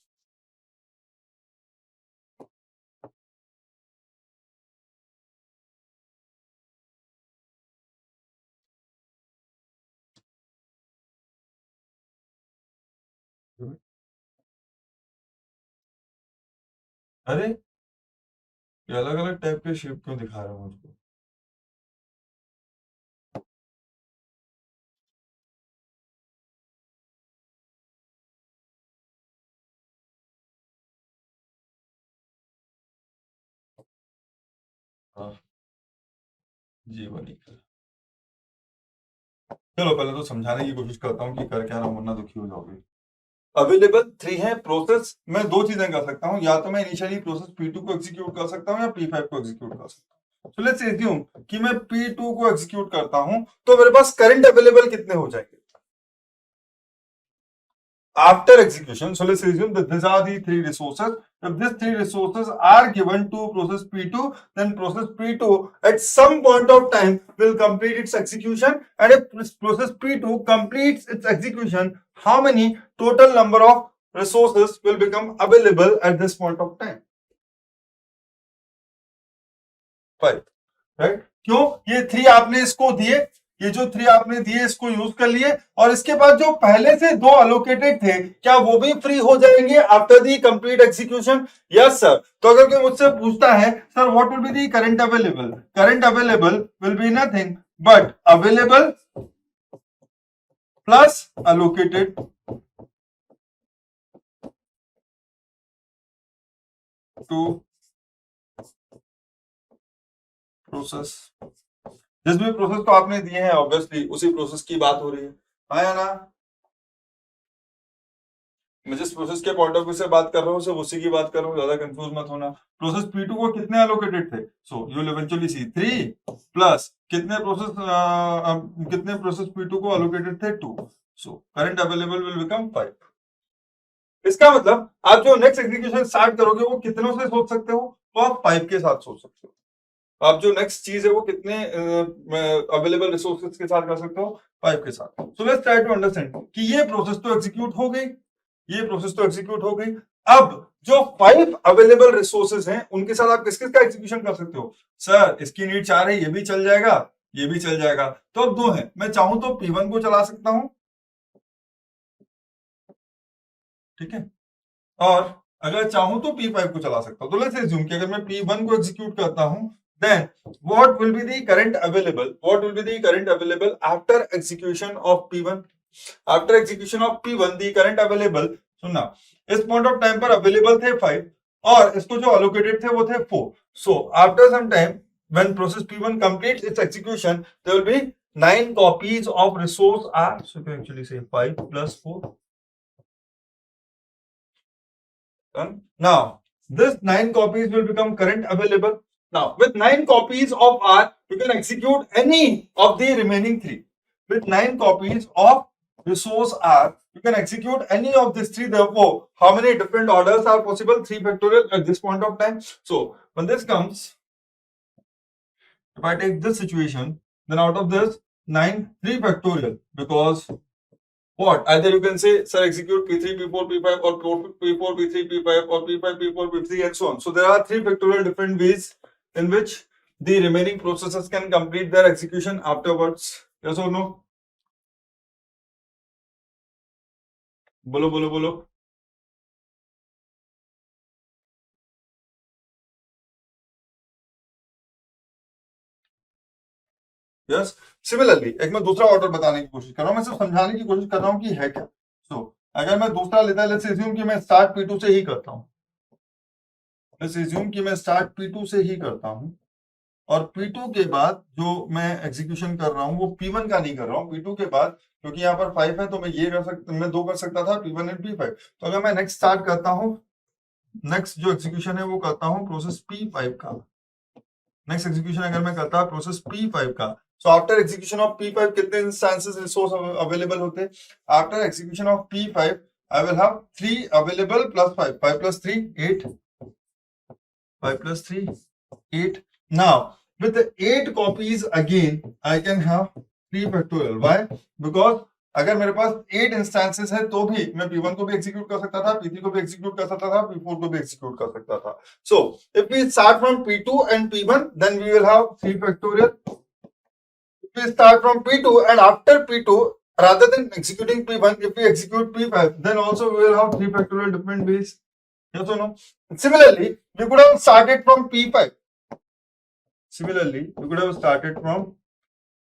अरे ये अलग अलग टाइप के शेप क्यों दिखा रहे हो मुझको? हाँ जी बनी। चलो पहले तो समझाने की कोशिश करता हूँ कि कर क्या रहा हूँ, वरना दुखी हो जाओगे। अवेलेबल 3 है प्रोसेस, मैं 2 चीजें कर सकता हूँ, या तो मैं इनिशियली प्रोसेस P2 को एग्जीक्यूट कर सकता हूँ या P5 को एग्जीक्यूट कर सकता हूँ। तो लेट्स एज्यूम कि मैं P2 को एग्जीक्यूट करता हूँ, तो मेरे पास करंट अवेलेबल कितने हो जाएंगे after execution? So let's assume that these are the 3 resources if these three resources are given to process P2, then process P2 at some point of time will complete its execution, and if process P2 completes its execution, how many total number of resources will become available at this point of time? 5, right? क्यों? ये 3 आपने इसको दिए, ये जो 3 आपने दिए इसको यूज कर लिए, और इसके बाद जो पहले से 2 अलोकेटेड थे, क्या वो भी फ्री हो जाएंगे after the complete execution? Yes sir. तो अगर कोई मुझसे पूछता है sir what will be the current available, current available will be nothing but available plus allocated to process. जिस भी प्रोसेस को आपने दिए हैं ऑब्वियसली उसी प्रोसेस की बात हो रही है, आया ना? मैं जिस प्रोसेस के पॉइंट ऑफ व्यू से बात कर रहा हूँ सिर्फ उसी की बात कर रहा हूँ, ज्यादा कंफ्यूज मत होना। प्रोसेस P2 को कितने एलोकेटेड थे? So you will eventually see 3 plus कितने प्रोसेस P2 को एलोकेटेड थे? 2। So current available will become 5। इसका मतलब आप जो नेक्स्ट एग्जीक्यूशन स्टार्ट करोगे वो कितनों से सोच सकते हो? तो आप 5 के साथ सोच सकते हो। आप जो नेक्स्ट चीज है वो कितने अवेलेबल रिसोर्सेज के साथ कर सकते हो? 5 के साथ। So let's try to understand कि ये प्रोसेस तो एग्जीक्यूट हो गई, ये प्रोसेस तो एग्जीक्यूट हो गई। अब जो 5 अवेलेबल रिसोर्सेज हैं उनके साथ आप किस किस का एग्जीक्यूशन कर सकते हो? सर इसकी नीड 4 है, ये भी चल जाएगा, ये भी चल जाएगा, तो अब 2 है। मैं चाहूं तो P1 को चला सकता हूं, ठीक है, और अगर चाहूं तो P5 को चला सकता हूं। तो लेट्स अज्यूम कि अगर मैं P1 को एग्जीक्यूट करता हूं, then what will be the current available? What will be the current available after execution of P1? After execution of P1, the current available, सुनना, इस पॉइंट ऑफ टाइम पर अवेलेबल थे 5 और इसको जो allocated थे वो थे 4. So after some time, when process P1 completes its execution, there will be 9 copies of resource R. So you can actually say 5 plus 4. Done. Now this 9 copies will become current available. Now, with 9 copies of R, you can execute any of the remaining 3. With 9 copies of resource R, you can execute any of these 3. Therefore, how many different orders are possible? 3 factorial at this point of time. So, when this comes, if I take this situation, then out of this 9, 3 factorial, because what? Either you can say, sir, execute P3, P4, P5, or P4, P3, P5, or P5, P4, P3, and so on. So there are 3 factorial different ways in which the remaining processes can complete their execution afterwards. Yes or no? बोलो बोलो बोलो। यस। सिमिलरली एक मैं दूसरा ऑर्डर बताने की कोशिश कर रहा हूं, मैं सिर्फ समझाने की कोशिश कर रहा हूं कि है क्या। सो अगर मैं दूसरा लेता है, लेट्स अज्यूम कि मैं स्टार्ट P2 से ही करता हूं, लेट्स अज्यूम कि मैं स्टार्ट P2 से ही करता हूं, और P2 के बाद जो मैं एग्जीक्यूशन कर रहा हूं वो P1 का नहीं कर रहा हूं। P2 के बाद क्योंकि यहाँ पर 5 है तो मैं ये कर सकता, मैं 2 कर सकता था, P1 एंड P5। तो अगर मैं नेक्स्ट स्टार्ट करता हूं, नेक्स्ट जो एग्जीक्यूशन है वो करता हूं प्रोसेस P5 का। नेक्स्ट एग्जीक्यूशन अगर मैं करता हूं प्रोसेस P5 का, so after execution of P5 कितने इंस्टेंसेस रिसोर्स अवेलेबल होते हैं? After execution of P5 I will have 3 available plus 5, 5 plus 3 8, 5 plus 3 8. Now with the 8 copies again I can have 3 factorial. Why? Because अगर मेरे पास 8 इंस्टेंसेस है तो भी मैं P1 को भी एग्जीक्यूट कर सकता था, P3 को भी एग्जीक्यूट कर सकता था, P4 को भी एग्जीक्यूट कर सकता था। So if we start from P2 and P1, then we will have 3 factorial. If we start from P2 and after P2, rather than executing P1, if we execute P5, then also we will have 3 factorial different ways. Yes or no? Similarly, we could have started from P5. Similarly, we could have started from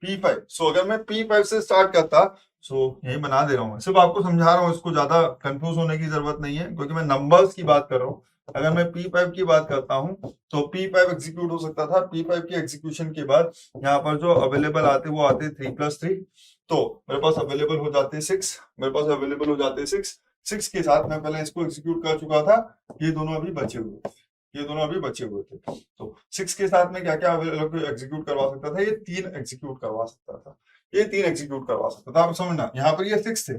P5. So अगर मैं P5 से स्टार्ट करता, यही बना दे रहा हूं, सिर्फ आपको समझा रहा हूं, इसको ज्यादा कंफ्यूज होने की जरूरत नहीं है क्योंकि मैं नंबर्स की बात कर रहा हूं। अगर मैं P5 की बात करता हूं तो P5 एग्जीक्यूट हो सकता था। P5 की एग्जीक्यूशन के बाद यहाँ पर जो अवेलेबल आते वो आते 3 plus 3, तो मेरे पास अवेलेबल हो जाते 6, मेरे पास अवेलेबल हो जाते 6 के साथ मैं पहले इसको एग्जीक्यूट कर चुका था, ये दोनों अभी बचे हुए थे, ये दोनों अभी बचे हुए थे। तो 6 के साथ में क्या क्या एग्जीक्यूट करवा सकता था? ये 3 एग्जीक्यूट करवा सकता था, ये 3 एग्जीक्यूट करवा सकता था। आप समझना, यहाँ पर ये 6 थे,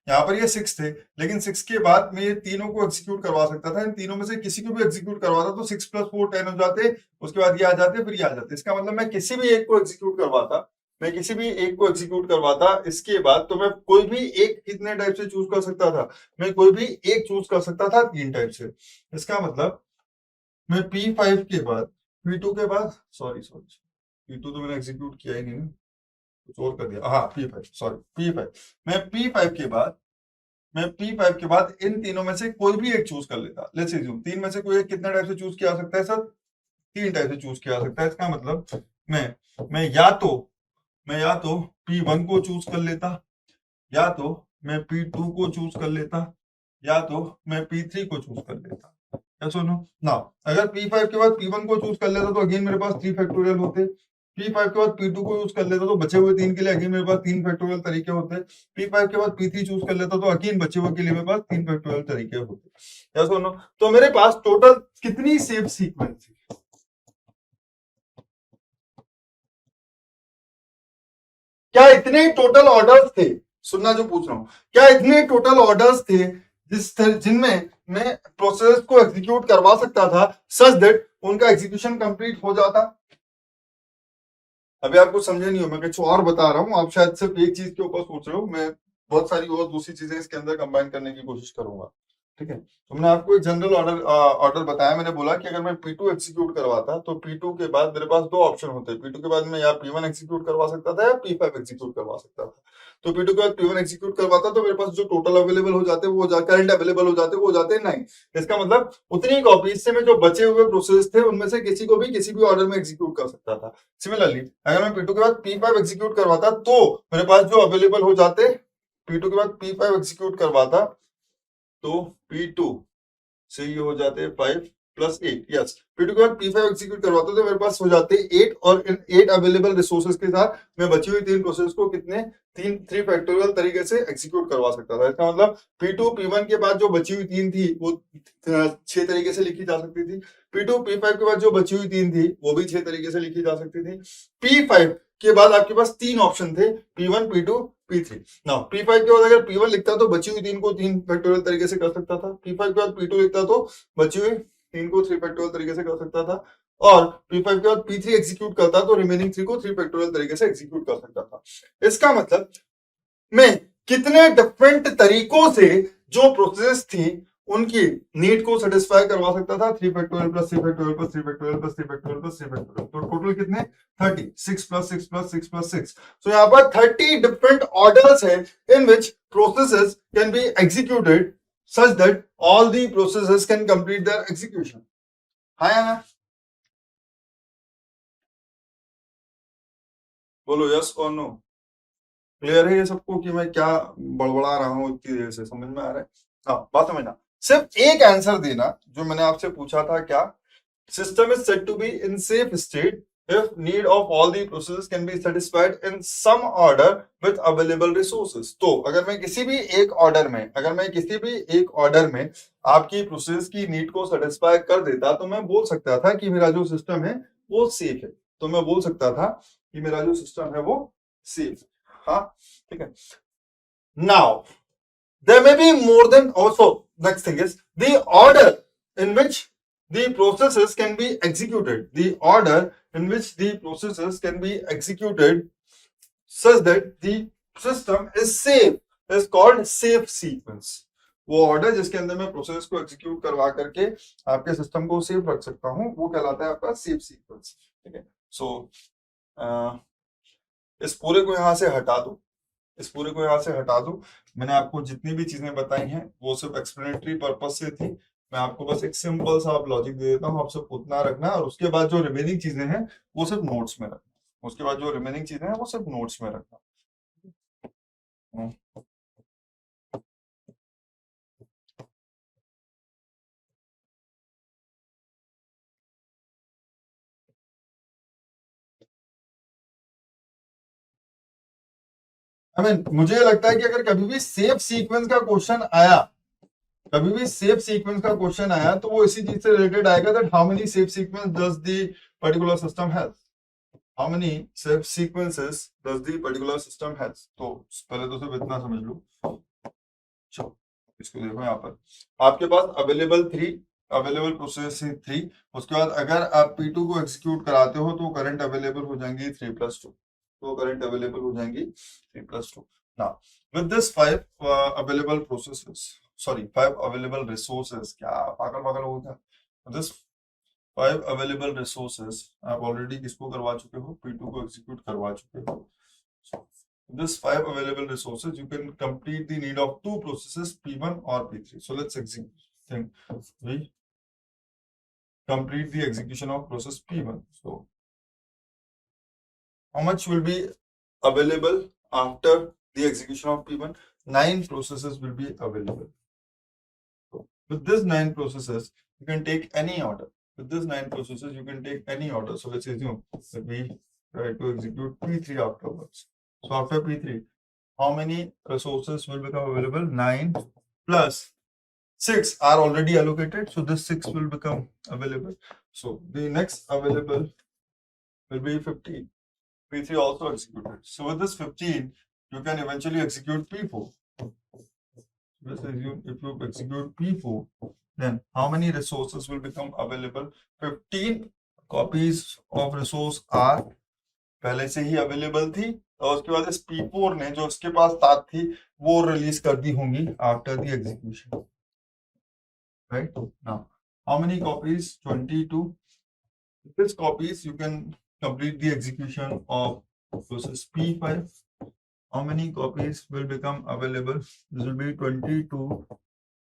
यहाँ पर ये 6 थे, लेकिन 6 के बाद मैं ये तीनों को एग्जीक्यूट करवा सकता था, इन तीनों में से किसी को भी एग्जीक्यूट करवाता तो 6 + 4 10 हो जाते, उसके बाद ये आ जाते, फिर ये आ जाते। इसका मतलब मैं किसी भी एक को एग्जीक्यूट करवाता, मैं किसी भी एक को एग्जीक्यूट करवाता, इसके बाद तो मैं कोई भी एक कितने टाइप से चूज कर सकता था, मैं कोई भी एक चूज कर सकता था 3 टाइप से। इसका मतलब मैं P5 के बाद, P2 के बाद, सॉरी P2 तो मैंने एग्जीक्यूट किया ही नहीं ना, कुछ और कर दिया, हाँ P5, सॉरी P5, मैं P5 के बाद इन तीनों में से कोई भी एक चूज कर लेता। लेट्स अज्यूम तीन में से कोई एक कितने टाइप से चूज किया जा सकता है सर? 3 टाइप से चूज किया जा सकता है। इसका मतलब मैं या तो P1 को चूज कर लेता, या तो मैं P2 को चूज कर लेता, या तो मैं P3 को चूज कर लेता। या सुनो ना, अगर P5 के बाद P1 को चूज कर लेता तो अगेन मेरे पास 3 फैक्टोरियल होते। P5 के बाद P2 को यूज कर लेता तो बचे हुए 3 के लिए अगेन मेरे पास 3 फैक्टोरियल तरीके होते। P5 के बाद P3 चूज कर लेता तो अगेन बचे हुए के लिए मेरे पास 3 फैक्टोरियल तरीके होते। या सुनो, तो मेरे पास टोटल कितनी सेफ सीक्वेंस थी? क्या इतने टोटल ऑर्डर्स थे? सुनना जो पूछ रहा हूं, क्या इतने टोटल ऑर्डर्स थे जिनमें मैं प्रोसेस को एग्जीक्यूट करवा सकता था सच दैट उनका एग्जीक्यूशन कंप्लीट हो जाता? अभी आप कुछ समझे नहीं हो, मैं कुछ और बता रहा हूँ, आप शायद सिर्फ एक चीज के ऊपर सोच रहे हो, मैं बहुत सारी और दूसरी चीजें इसके अंदर कंबाइन करने की कोशिश करूंगा। ठीक है, तो मैंने आपको एक जनरल ऑर्डर बताया। मैंने बोला कि अगर मैं P2 एग्जीक्यूट करवाता तो P2 के बाद मेरे पास दो ऑप्शन होते। P2 के बाद मैं या P1 एग्जीक्यूट करवा सकता था या P5 एग्जीक्यूट करवा सकता था। तो P2 के बाद P1 एग्जीक्यूट करवाता तो मेरे पास जो टोटल अवेलेबल हो जाते वो करंट अवेलेबल हो जाते, वो हो जाते 9। इसका मतलब उतनी कॉपीज से मैं जो बचे हुए प्रोसेस थे उनमें से किसी को भी किसी भी ऑर्डर में एग्जीक्यूट कर सकता था। सिमिलरली अगर मैं P2 के बाद P5 एग्जीक्यूट करवाता तो मेरे पास जो अवेलेबल हो जाते, P2 के बाद P5 एग्जीक्यूट करवाता तो P2 से ये हो जाते 5 + 8। यस, P2 के बाद P5 एग्जीक्यूट करवाते तो मेरे पास हो जाते 8, और इन 8 अवेलेबल रिसोर्सेज के साथ मैं बची हुई 3 प्रोसेस को कितने 3 फैक्टोरियल तरीके से एग्जीक्यूट करवा सकता था। इसका मतलब P2 P1 के बाद जो बची हुई 3 थी वो 6 तरीके से लिखी जा सकती थी। P2 P5 के बाद जो बची हुई 3 थी वो भी 6 तरीके से लिखी जा सकती थी। P5 के बाद आपके पास 3 ऑप्शन थे, P1 P2 P3। Now P5 के बाद अगर P1 लिखता तो बची हुई 3 को 3 फैक्टोरियल तरीके से कर सकता था। P5 के बाद P2 लिखता तो बची हुई 3 को 3 फैक्टोरियल तरीके से कर सकता था। और P5 के बाद P3 एग्जीक्यूट करता तो रिमेनिंग 3 को 3 फैक्टोरियल तरीके से एग्जीक्यूट कर सकता था। इसका मतलब मैं कितने डिफरेंट तरीकों से जो प्रोसेस थी उनकी नीड को सेटिस्फाई करवा सकता था। 3 factorial + 3 factorial + 3 factorial + 3 factorial + 3 factorial, तो टोटल कितने 30, 6 + 6 + 6 + 6। सो यहाँ पर 30 डिफरेंट ऑर्डर्स हैं in which processes can be executed such that all the processes can complete their execution. हाँ या ना? बोलो यस और नो। क्लियर है ये सबको कि मैं क्या बड़बड़ा रहा हूँ इतनी देर से? समझ में आ रहा है? हाँ, बात समझना। सिर्फ एक आंसर देना जो मैंने आपसे पूछा था, क्या system is said to be in safe state if need of all the processes can be satisfied in some order with available resources। तो अगर मैं किसी भी एक ऑर्डर में आपकी प्रोसेस की नीड को सेटिस्फाई कर देता तो मैं बोल सकता था कि मेरा जो सिस्टम है वो सेफ है। तो मैं बोल सकता था कि मेरा जो सिस्टम है वो सेफ। हाँ, ठीक है। Now there may be more than, also next thing is the order in which the processes can be executed, the order in which the processes can be executed such that the system is safe is called safe sequence। वो ऑर्डर जिसके अंदर मैं प्रोसेस को एग्जीक्यूट करवा करके आपके सिस्टम को सेफ रख सकता हूं वो कहलाता है आपका सेफ सीक्वेंस। ठीक है, सो इस पूरे को यहां से हटा दो, इस पूरे को यहां से हटा दो। मैंने आपको जितनी भी चीजें बताई हैं वो सिर्फ एक्सप्लेनेटरी पर्पस से थी। मैं आपको बस एक सिंपल सा लॉजिक दे देता हूँ, आप सिर्फ उतना रखना, और उसके बाद जो रिमेनिंग चीजें हैं वो सिर्फ नोट्स में रखना। उसके बाद जो रिमेनिंग चीजें हैं वो सिर्फ नोट्स में रखना। आई मीन मुझे लगता है कि अगर कभी भी सेफ सीक्वेंस का क्वेश्चन आया, कभी भी सेफ सीक्वेंस का क्वेश्चन आया तो वो इसी चीज से रिलेटेड आएगा, that how many safe sequence does the particular system has, how many safe sequences does the particular system has. तो पहले तो सिर्फ इतना समझ लो। चलो इसको देखो यहाँ पर आपके पास अवेलेबल प्रोसेस है 3। उसके बाद अगर आप P2 को एग्जीक्यूट कराते हो तो करंट अवेलेबल हो जाएंगी 3+2, तो करंट अवेलेबल हो जाएंगी 3+2। Now with this 5 available processes, sorry 5 available resources, क्या पागल पागल हो गया, दिस 5 अवेलेबल रिसोर्सेस आप ऑलरेडी किसको करवा चुके हो, P2 को एग्जीक्यूट करवा चुके हो। So, this 5 available resources, you can complete the need of 2 processes, P1 or P3. So let's execute. We complete the execution of process P1. So how much will be available after the execution of P1? 9 processes will be available. So with this 9 processes, you can take any order. With this 9 processes, you can take any order. So let's assume that we try to execute P3 afterwards. So after P3, how many resources will become available? 9 plus 6 are already allocated, so this 6 will become available. So the next available will be 15. P3 also executed. So with this 15, you can eventually execute P4. Let's assume if you execute P4, then how many resources will become available? 15 copies of resource are पहले से ही अवेलेबल थी, और उसके बाद इस P4 ने जो उसके पास 7 थी वो रिलीज कर दी होंगी after the execution, right. Now how many copies? 22. This copies you can complete the execution of process P5. How many copies will become available? This will be 22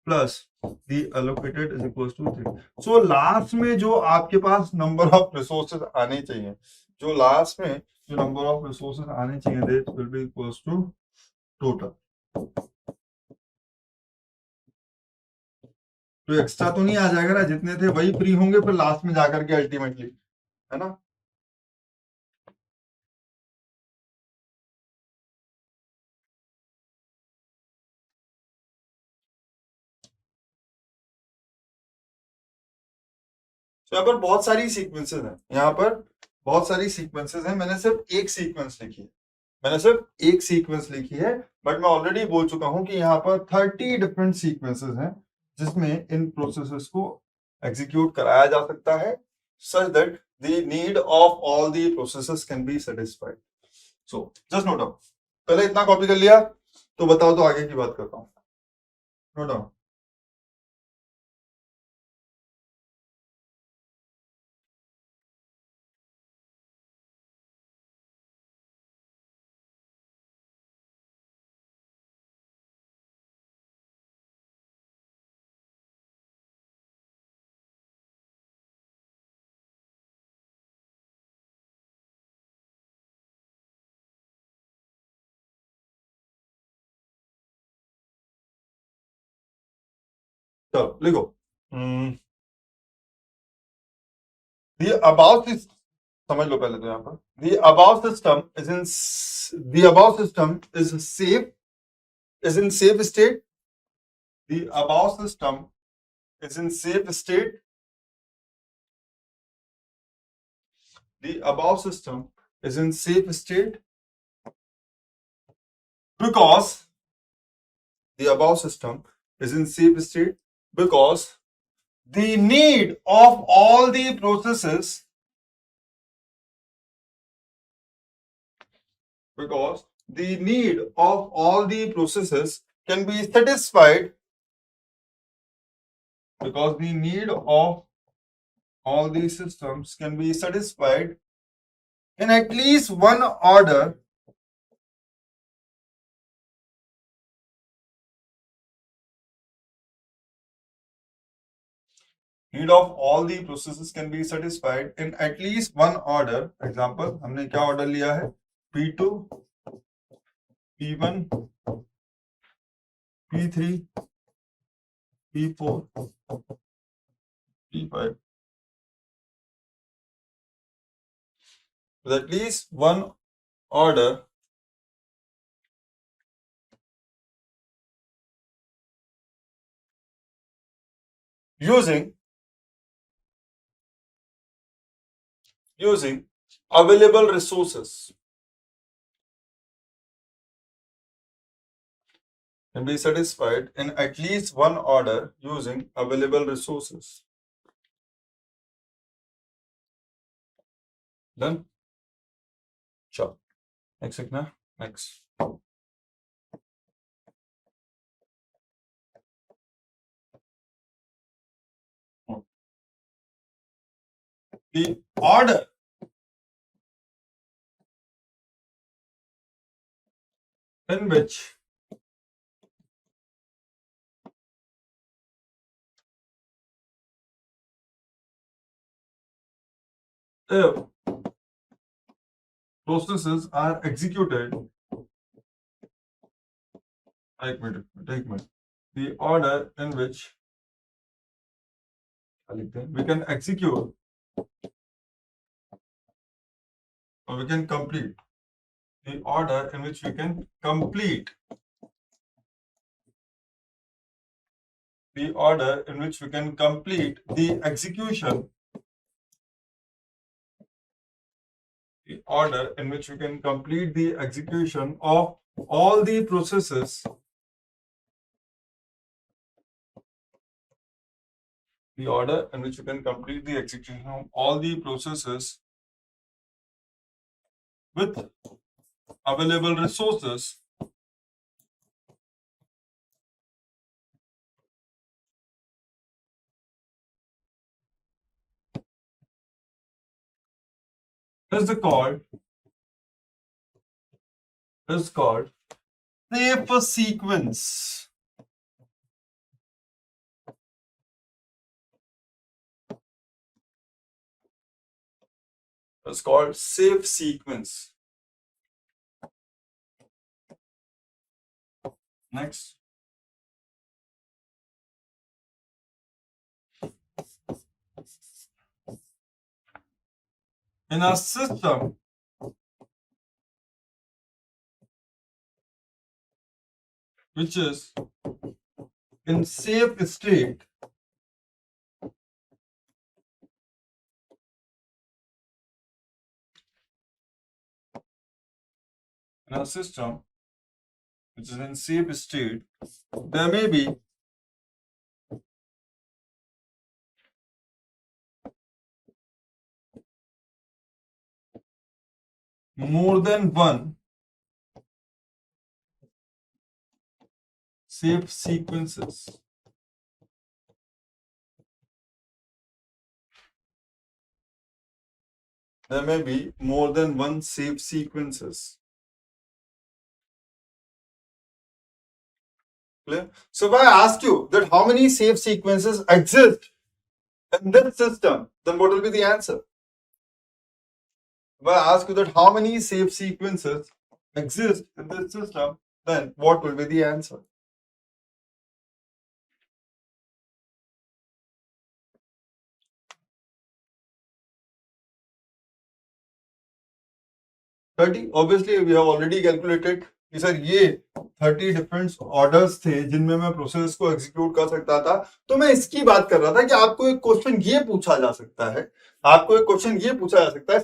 plus the allocated is equals to 3. So last में जो आपके पास नंबर ऑफ रिसोर्सेज आने चाहिए, जो लास्ट में जो नंबर ऑफ रिसोर्सेज आने चाहिए, that will be equals to total. तो एक्स्ट्रा तो नहीं आ जाएगा ना, जितने थे वही फ्री होंगे फिर लास्ट में जाकर के अल्टीमेटली, है ना। तो यहाँ पर बहुत सारी सीक्वेंसेस हैं, यहाँ पर बहुत सारी सीक्वेंसेस हैं। मैंने सिर्फ एक सीक्वेंस लिखी है, बट मैं ऑलरेडी बोल चुका हूं कि यहाँ पर 30 डिफरेंट सीक्वेंसेस हैं जिसमें इन प्रोसेसेस को एग्जीक्यूट कराया जा सकता है, such that the need of all the processes can be satisfied. So just note down, पहले इतना कॉपी कर लिया तो बताओ, तो आगे की बात करता हूँ। Note down. चलो लिखो, the above is, समझ लो पहले तो यहाँ पर the above system is in the above system is safe, is in safe state. The above system is in safe state. The above system is in safe state because the above system is in safe state because the need of all the processes, because the need of all the processes can be satisfied, because the need of all the systems can be satisfied in at least one order, need of all the processes can be satisfied in at least one order. Example, हमने क्या order लिया है? P2, P1, P3, P4, P5. With at least one order using available resources. can be satisfied in at least one order using available resources. Done? Sure. Next, Ikna. Next. The order in which if processes are executed, take me. The order in which we can execute or we can complete. The order in which we can complete. The order in which we can complete the execution. The order in which we can complete the execution of all the processes. The order in which we can complete the execution of all the processes with available resources is called safe sequence. It's called safe sequence. Next. In a system which is in safe state, in a system which is in safe state, there may be more than one safe sequences. There may be more than one safe sequences. Clear? So if I ask you that how many safe sequences exist in this system, then what will be the answer? If I ask you that how many safe sequences exist in this system, then what will be the answer? $30. Obviously, we have already calculated कि सर ये 30 डिफरेंट ऑर्डर्स थे जिनमें मैं प्रोसेस को एग्जीक्यूट कर सकता था. तो मैं इसकी बात कर रहा था कि आपको एक क्वेश्चन ये पूछा जा सकता है,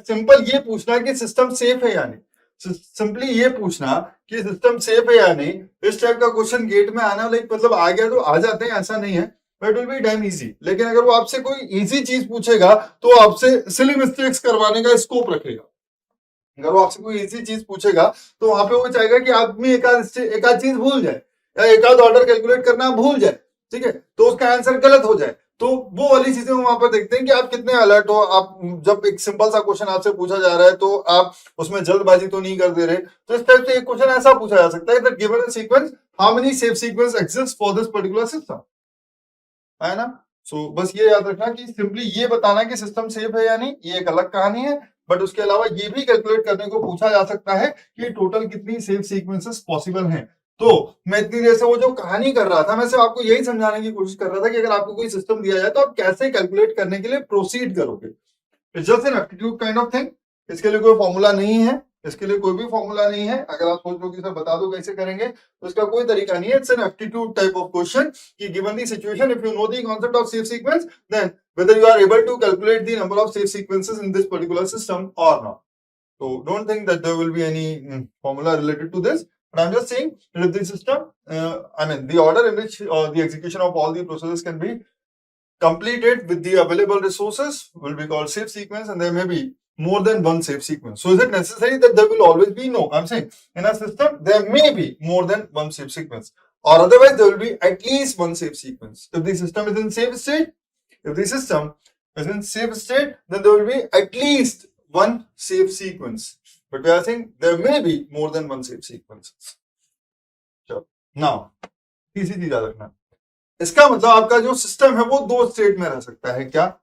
सिंपल ये पूछना कि सिस्टम सेफ है या नहीं, सिंपली ये पूछना कि सिस्टम सेफ है या नहीं. इस टाइप का क्वेश्चन गेट में आना लाइक मतलब आ गया तो आ जाते हैं, ऐसा नहीं है, but will be dam easy. लेकिन अगर वो आपसे कोई इजी चीज पूछेगा तो आपसे सिली मिस्टेक्स करवाने का स्कोप रखेगा. अगर वो आपसे कोई इजी चीज पूछेगा तो वहां पे वो चाहेगा कि आदमी एक आध चीज भूल जाए या एक आध ऑर्डर कैलकुलेट करना भूल जाए, ठीक है, तो उसका आंसर गलत हो जाए. तो वो वाली चीजें वहां पर देखते हैं कि आप कितने अलर्ट हो. आप जब एक सिंपल सा क्वेश्चन आपसे पूछा जा रहा है तो आप उसमें जल्दबाजी तो नहीं कर दे रहे. तो इस टाइप से एक क्वेश्चन ऐसा पूछा जा सकता है that given a sequence how many safe sequence exist for this particular system, है ना. सो बस ये याद रखना कि सिंपली ये बताना कि सिस्टम सेफ है या नहीं ये एक अलग कहानी है, बट उसके अलावा ये भी कैलकुलेट करने को पूछा जा सकता है कि टोटल कितनी सेफ सीक्वेंसेस पॉसिबल हैं. तो मैं इतनी देर से वो जो कहानी कर रहा था, मैं सिर्फ आपको यही समझाने की कोशिश कर रहा था कि अगर आपको कोई सिस्टम दिया जाए तो आप कैसे कैलकुलेट करने के लिए प्रोसीड करोगे. It's just an aptitude kind of thing. इसके लिए कोई फॉर्मूला नहीं है, इसके लिए कोई भी फॉर्मूला नहीं है. अगर आप सोच लो कि सर बता दो कैसे करेंगे तो इसका कोई तरीका नहीं है. It's an aptitude type of question कि given the situation if you know the concept of safe sequence then whether you are able to calculate the number of safe sequences in this particular system or not. So don't think that there will be any formula related to this. But I'm just saying that if the system, I mean, the order in which the execution of all the processes can be completed with the available resources will be called safe sequence, and there may be more than one safe sequence. So is it necessary that there will always be? No, I'm saying in a system there may be more than one safe sequence, or otherwise there will be at least one safe sequence. If the system is in safe state, then there will be at least one safe sequence. But we are saying there may be more than one safe sequence. Sure. Now, तीसरी चीज याद रखना, इसका मतलब आपका जो सिस्टम है वो दो स्टेट में रह सकता है क्या?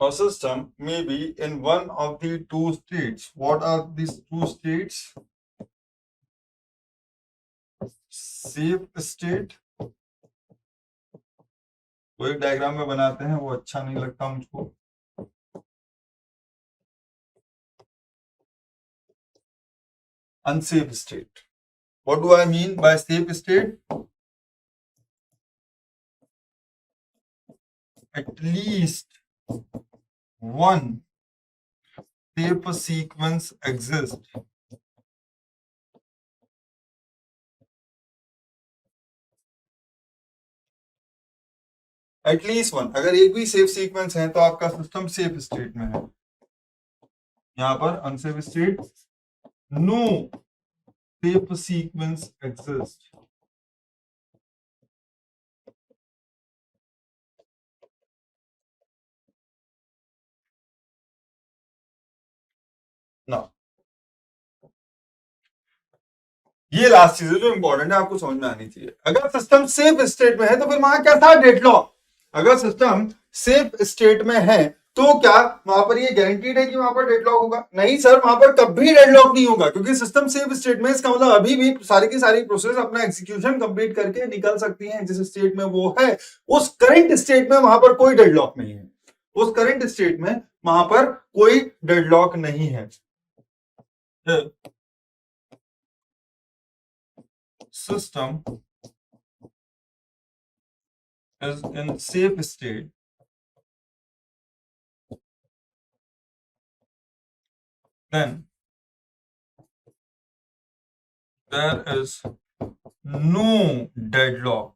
A system may be in one of the two states. What are these two states? Safe state, वो एक डायग्राम में बनाते हैं, वो अच्छा नहीं लगता मुझको. Unsafe state. What do I mean by safe state? At least one safe sequence exists. At least one. अगर एक भी सेफ सीक्वेंस है तो आपका सिस्टम सेफ स्टेट में है. यहां पर unsafe state, no safe sequence exist. ना, ये लास्ट चीज है जो इंपॉर्टेंट है, आपको समझ में आनी चाहिए. अगर सिस्टम सेफ स्टेट में है तो फिर वहां क्या था? डेडलॉक. अगर सिस्टम सेफ स्टेट में है तो क्या वहां पर ये गारंटीड है कि वहां पर डेडलॉक होगा? नहीं सर, वहां पर कभी डेडलॉक नहीं होगा, क्योंकि सिस्टम सेफ स्टेट में. इसका मतलब अभी भी सारी की सारी प्रोसेस अपना एग्जीक्यूशन कंप्लीट करके निकल सकती हैं जिस स्टेट में वो है. उस करंट स्टेट में वहां पर कोई डेडलॉक नहीं है. उस करंट स्टेट में वहां पर कोई डेडलॉक नहीं है. System is in safe state, then there is no deadlock.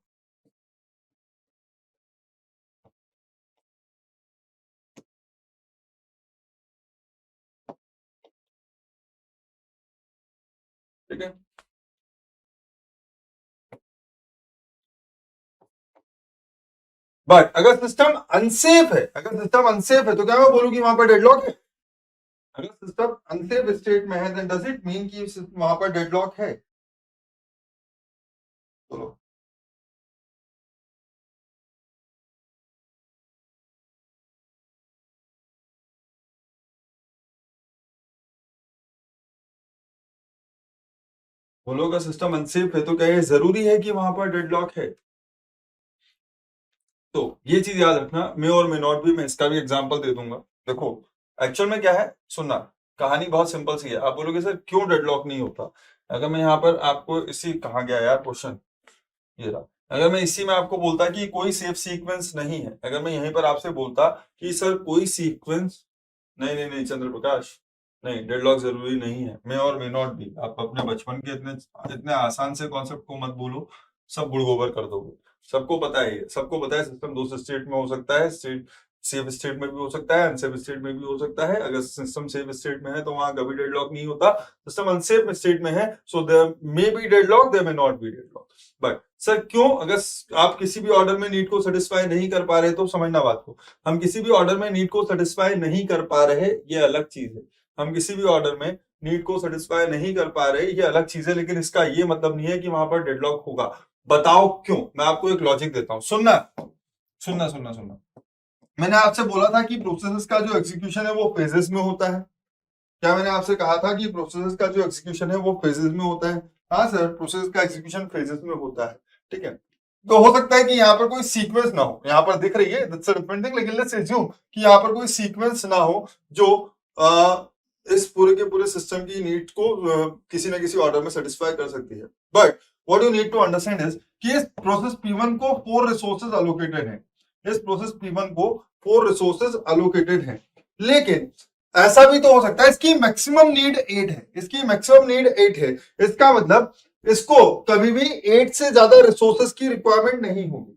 ठीक है. बट अगर सिस्टम अनसेफ है, तो क्या मैं बोलूं कि वहां पर डेडलॉक है? अगर सिस्टम अनसेफ स्टेट में है देन डज इट मीन कि वहां पर डेडलॉक है? बोलो. बोलो, अगर सिस्टम अनसेफ है तो क्या ये जरूरी है कि वहां पर डेडलॉक है? तो ये चीज याद रखना, मे और मे नॉट भी. मैं इसका भी एग्जांपल दे दूंगा. देखो एक्चुअल में क्या है, सुनना, कहानी बहुत सिंपल सी है. आप बोलोगे सर क्यों डेडलॉक नहीं होता? अगर मैं यहाँ पर आपको इसी, कहाँ गया यार क्वेश्चन, ये रहा. अगर मैं इसी में आपको बोलता कि कोई सेफ सीक्वेंस नहीं है, अगर मैं यहीं पर आपसे बोलता कि सर कोई सीक्वेंस नहीं चंद्र प्रकाश, नहीं, डेडलॉक जरूरी नहीं है. मे और मे नॉट भी, आप अपने बचपन के इतने आसान से कॉन्सेप्ट को मत बोलो, सब गुड़ गोबर कर दोगे. सबको पता है सिस्टम दो स्टेट में हो सकता है. स्टेट सेफ स्टेट में भी हो सकता है, अनसेफ स्टेट में भी हो सकता है। अगर सिस्टम सेफ स्टेट में है तो वहां कभी डेडलॉक नहीं होता। सिस्टम अनसेफ स्टेट में है so there may be deadlock, there may not be deadlock. But sir क्यों? अगर आप किसी भी ऑर्डर में नीड को सेटिस्फाई नहीं कर पा रहे तो समझना बात को, हम किसी भी ऑर्डर में नीड को सेटिस्फाई नहीं कर पा रहे ये अलग चीज है। हम किसी भी ऑर्डर में नीड को सेटिस्फाई नहीं कर पा रहे ये अलग चीज है, लेकिन इसका ये मतलब नहीं है कि वहां पर डेडलॉक होगा। बताओ क्यों? मैं आपको एक लॉजिक देता हूं, सुनना सुनना सुनना सुनना। मैंने आपसे बोला था कि प्रोसेसेस का जो एग्जीक्यूशन है वो फेजेस में होता है। क्या मैंने आपसे कहा था कि प्रोसेसेस का जो एग्जीक्यूशन है वो फेजेस में होता है? हाँ सर, प्रोसेस का एग्जीक्यूशन फेजेस में होता है। ठीक है, तो हो सकता है कि यहाँ पर कोई सीक्वेंस ना हो, यहाँ पर दिख रही है दैट्स अ डिफरेंट थिंग, लेकिन लेट्स अज्यूम कि यहाँ पर कोई सीक्वेंस ना हो जो इस पूरे के पूरे सिस्टम की नीड को किसी ना किसी ऑर्डर में सेटिस्फाई कर सकती है। But what you need to understand is कि इस प्रोसेस P1 को 4 रिसोर्सेज अलोकेटेड है। इस प्रोसेस P1 को 4 रिसोर्सेज अलोकेटेड है, लेकिन ऐसा भी तो हो सकता है इसकी मैक्सिमम नीड 8 है। इसकी मैक्सिमम नीड 8 है, इसका मतलब इसको कभी भी 8 से ज्यादा रिसोर्सेज की रिक्वायरमेंट नहीं होगी।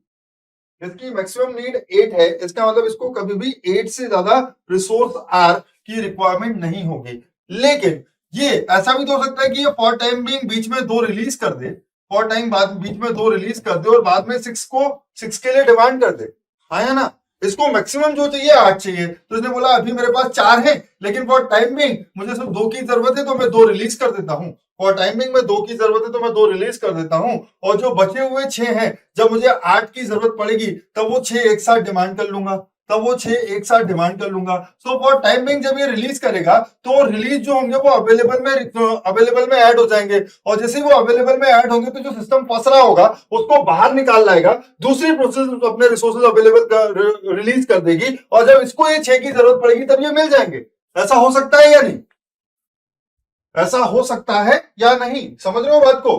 इसकी मैक्सिमम नीड 8 है, इसका मतलब इसको कभी भी 8 से ज्यादा रिसोर्स आर की रिक्वायरमेंट नहीं होगी। लेकिन ये ऐसा भी तो हो सकता है कि ये फॉर टाइम बीइंग बीच में 2 रिलीज कर दे, फॉर टाइम बाद बीच में 2 रिलीज कर दे और बाद में 6 के लिए डिमांड कर दे। हाँ या ना? इसको मैक्सिमम जो चाहिए 8 चाहिए, तो इसने बोला अभी मेरे पास 4 है, लेकिन फॉर टाइम बीइंग मुझे सिर्फ 2 की जरूरत है तो मैं 2 रिलीज कर देता हूं। फॉर टाइमिंग में 2 की जरूरत है तो मैं 2 रिलीज कर देता हूं, और जो बचे हुए 6 हैं जब मुझे 8 की जरूरत पड़ेगी तब वो 6 एक साथ डिमांड कर लूंगा, तब वो 6 एक साथ डिमांड कर लूंगा। सो फॉर टाइमिंग जब ये रिलीज करेगा तो रिलीज जो होंगे वो अवेलेबल में ऐड हो जाएंगे, और जैसे ही वो अवेलेबल में ऐड होंगे तो जो सिस्टम फंस रहा होगा उसको बाहर निकाल लाएगा, दूसरी प्रोसेस अपने रिसोर्सेज अवेलेबल रिलीज कर देगी, और जब इसको ये 6 की जरूरत पड़ेगी तब ये मिल जाएंगे। ऐसा हो सकता है या नहीं? ऐसा हो सकता है या नहीं? समझ रहे हो बात को?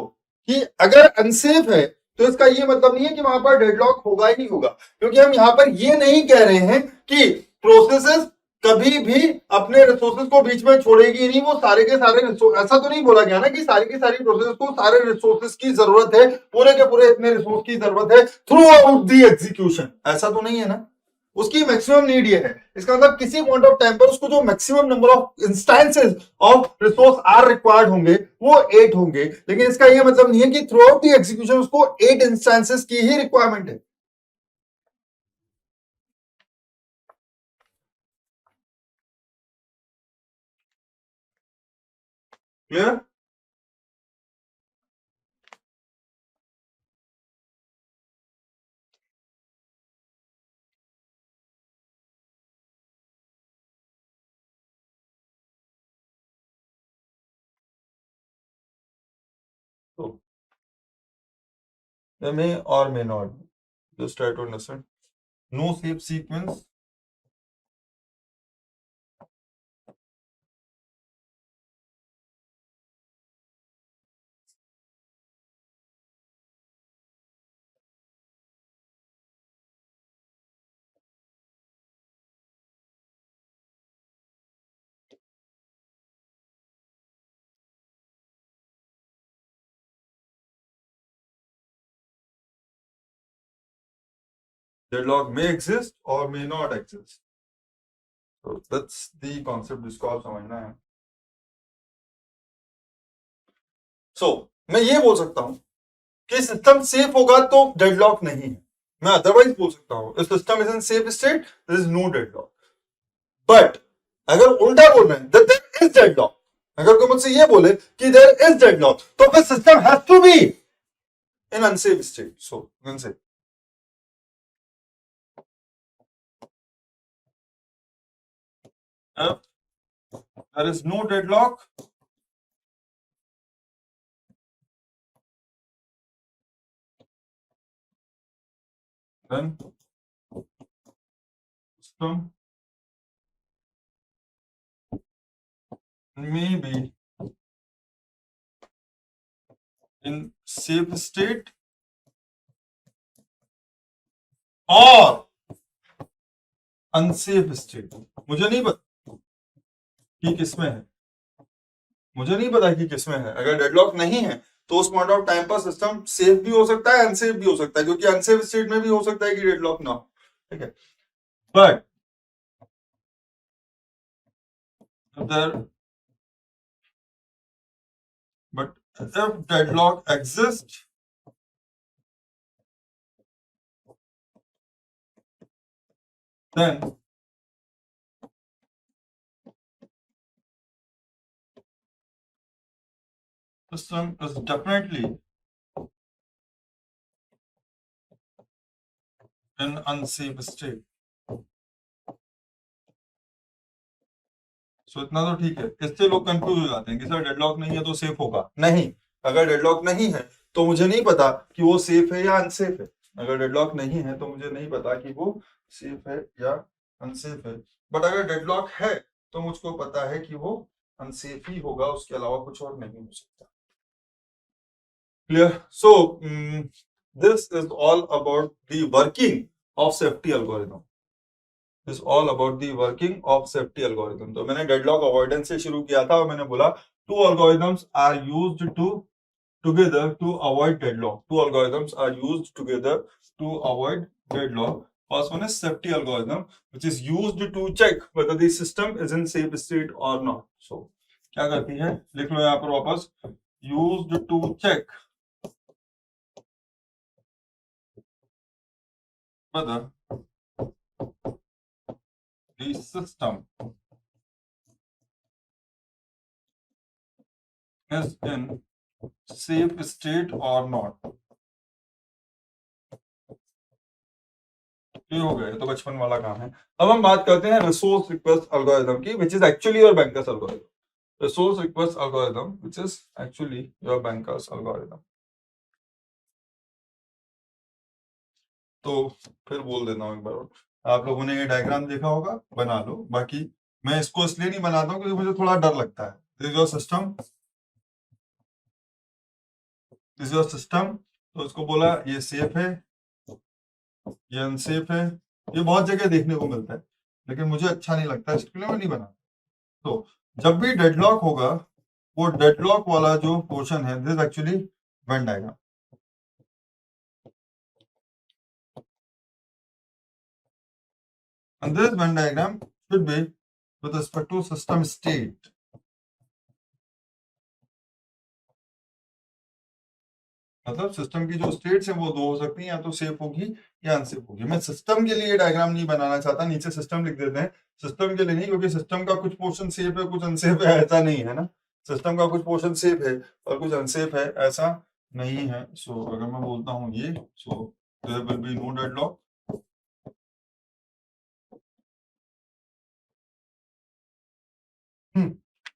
कि अगर अनसेफ है तो इसका ये मतलब नहीं है कि वहां पर डेडलॉक होगा ही होगा, क्योंकि हम यहां पर ये नहीं कह रहे हैं कि प्रोसेसेस कभी भी अपने रिसोर्सेज को बीच में छोड़ेगी नहीं। वो सारे के सारे ऐसा तो नहीं बोला गया ना कि सारी की सारी प्रोसेस को सारे रिसोर्सेज की जरूरत है, पूरे के पूरे इतने रिसोर्स की जरूरत है थ्रू आउट द एग्जीक्यूशन, ऐसा तो नहीं है ना। उसकी मैक्सिमम नीड ये है, इसका मतलब किसी पॉइंट ऑफ टाइम पर उसको जो maximum number of instances of resource are required होंगे वो 8 होंगे, लेकिन इसका ये मतलब नहीं है कि थ्रू आउट द एग्जीक्यूशन उसको 8 इंस्टेंसेस की ही रिक्वायरमेंट है। क्लियर? तो मे और may not, just try to understand. No safe sequence deadlock may exist or may not exist. So that's the concept जिसको आप समझना है। मैं ये बोल सकता हूं कि सिस्टम सेफ होगा तो डेडलॉक नहीं है। मैं अदरवाइज बोल सकता हूं if system is in safe state there is no deadlock. But अगर उल्टा बोल रहे हैं देयर इज डेडलॉक, अगर कोई मुझसे ये बोले कि देयर इज डेडलॉक तो फिर system has to be in unsafe state. So unsafe there is no deadlock, then system may be in safe state और अनसेफ स्टेट। मुझे नहीं पता कि किसमें है, मुझे नहीं पता कि किसमें है। अगर डेडलॉक नहीं है तो उस पॉइंट ऑफ टाइम पर सिस्टम सेफ भी हो सकता है, अनसेफ भी हो सकता है, क्योंकि अनसेफ स्टेट में भी हो सकता है कि डेडलॉक ना हो। ठीक है, but there, but if deadlock exists, then system is definitely in unsafe state. सो इतना तो ठीक है। इससे लोग कंफ्यूज हो जाते हैं कि सर डेडलॉक नहीं है तो सेफ होगा। नहीं, अगर डेडलॉक नहीं है तो मुझे नहीं पता कि वो सेफ है या अनसेफ है। अगर डेडलॉक नहीं है तो मुझे नहीं पता कि वो सेफ है या अनसेफ है। बट अगर डेडलॉक है तो मुझको पता है कि वो अनसेफ ही होगा, उसके अलावा कुछ और नहीं हो सकता। Clear? So this is all about the working of safety algorithm. is all about the working of safety algorithm। तो मैंने डेडलॉक अवॉइडेंस से शुरू किया था और मैंने बोला two algorithms are used to together to avoid deadlock। Two algorithms are used together to avoid deadlock। First one is safety algorithm, which is used to check whether the system is in safe state or not। So क्या करती है, लिख लो यहाँ पर वापस, used to check whether the system is in safe state or not। ये हो गया, तो बचपन वाला काम है। अब हम बात करते हैं रिसोर्स रिक्वेस्ट एल्गोरिथम की, which is actually your bankers algorithm. Resource request algorithm which is actually your bankers algorithm. तो फिर बोल देता हूँ एक बार, आप लोगों ने ये डायग्राम देखा होगा, बना लो। बाकी मैं इसको इसलिए नहीं बनाता हूँ क्योंकि मुझे थोड़ा डर लगता है। This is your system, this is your system. तो इसको बोला ये सेफ है, ये अनसेफ है। ये बहुत जगह देखने को मिलता है लेकिन मुझे अच्छा नहीं लगता, इसके लिए मैं नहीं बना। तो जब भी डेडलॉक होगा, वो डेडलॉक वाला जो पोर्शन है, this actually Venn diagram. And this Venn diagram should be with respect to system state। मतलब सिस्टम की जो स्टेट्स हैं वो दो हो सकती हैं, या तो सेफ होगी या अनसेफ होगी। मैं सिस्टम के लिए डायग्राम नहीं बनाना चाहता, नीचे सिस्टम लिख देते हैं। सिस्टम के लिए नहीं, क्योंकि सिस्टम का कुछ पोर्शन सेफ है कुछ अनसेफ है, ऐसा नहीं है ना। सिस्टम का कुछ पोर्शन सेफ है और कुछ अनसेफ है, ऐसा नहीं है। सो अगर मैं बोलता हूँ ये, so there will be no deadlock.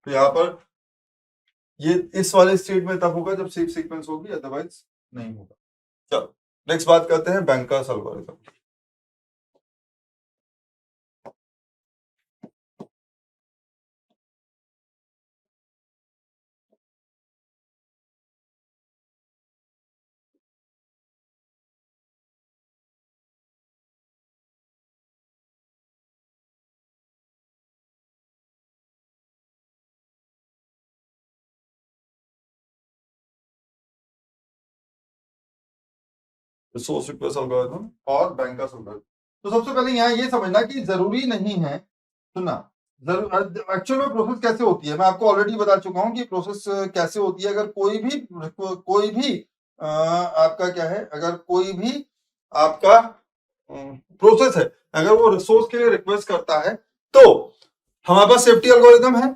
तो यहाँ पर ये इस वाले स्टेट में तब होगा जब सेफ सीक्वेंस होगी, अदरवाइज नहीं होगा। चलो नेक्स्ट बात करते हैं bankers algorithm. Resource request algorithm और बैंकर्स एल्गोरिथम। तो सबसे पहले यहाँ ये समझना कि जरूरी नहीं है, सुनना, जरूर एक्चुअल में प्रोसेस कैसे होती है। मैं आपको ऑलरेडी बता चुका हूँ कि प्रोसेस कैसे होती है। अगर कोई भी आपका क्या है, अगर कोई भी आपका प्रोसेस है, अगर वो रिसोर्स के लिए रिक्वेस्ट करता है तो हमारे पास सेफ्टी एल्गोरिथम है।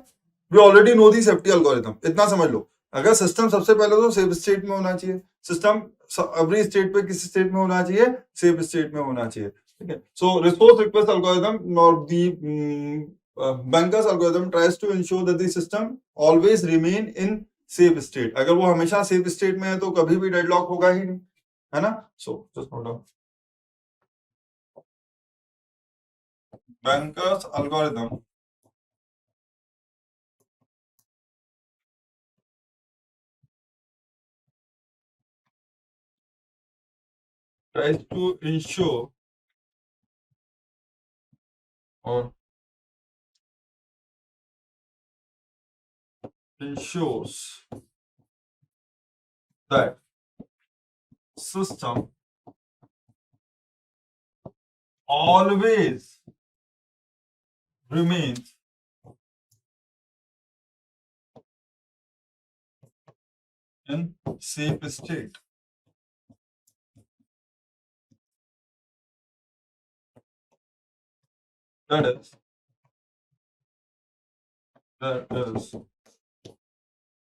We already know the safety algorithm, इतना समझ लो। अगर सिस्टम सबसे पहले तो सेफ स्टेट में होना चाहिए। सिस्टम एवरी स्टेट पे किसी स्टेट में होना चाहिए, सेफ स्टेट में होना चाहिए। ठीक है। सो रिसोर्स रिक्वेस्ट एल्गोरिथम और the banker's algorithm tries to ensure that the system always remain in safe state. अगर वो हमेशा सेफ स्टेट में है तो कभी भी डेडलॉक होगा ही नहीं, है ना। So just note down bankers algorithm tries to ensure or ensures that system always remains in safe state. That is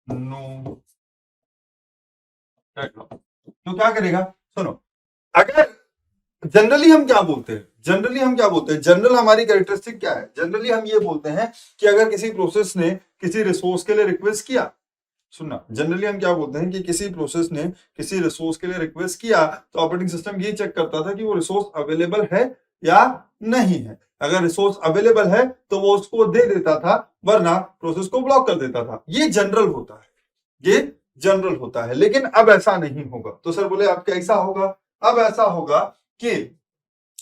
no deadlock। तो क्या करेगा, सुनो, अगर जनरली हम क्या बोलते हैं, जनरल हमारी कैरेक्टरिस्टिक क्या है, जनरली हम ये बोलते हैं कि अगर किसी प्रोसेस ने किसी रिसोर्स के लिए रिक्वेस्ट किया, सुनना, जनरली हम क्या बोलते हैं कि किसी प्रोसेस ने किसी रिसोर्स के लिए रिक्वेस्ट किया तो ऑपरेटिंग सिस्टम ये चेक करता था कि वो रिसोर्स अवेलेबल है या नहीं है। अगर रिसोर्स अवेलेबल है तो वो उसको दे देता था, वरना प्रोसेस को ब्लॉक कर देता था। ये जनरल होता है, ये जनरल होता है। लेकिन अब ऐसा नहीं होगा। तो सर बोले अब कैसा होगा, अब ऐसा होगा कि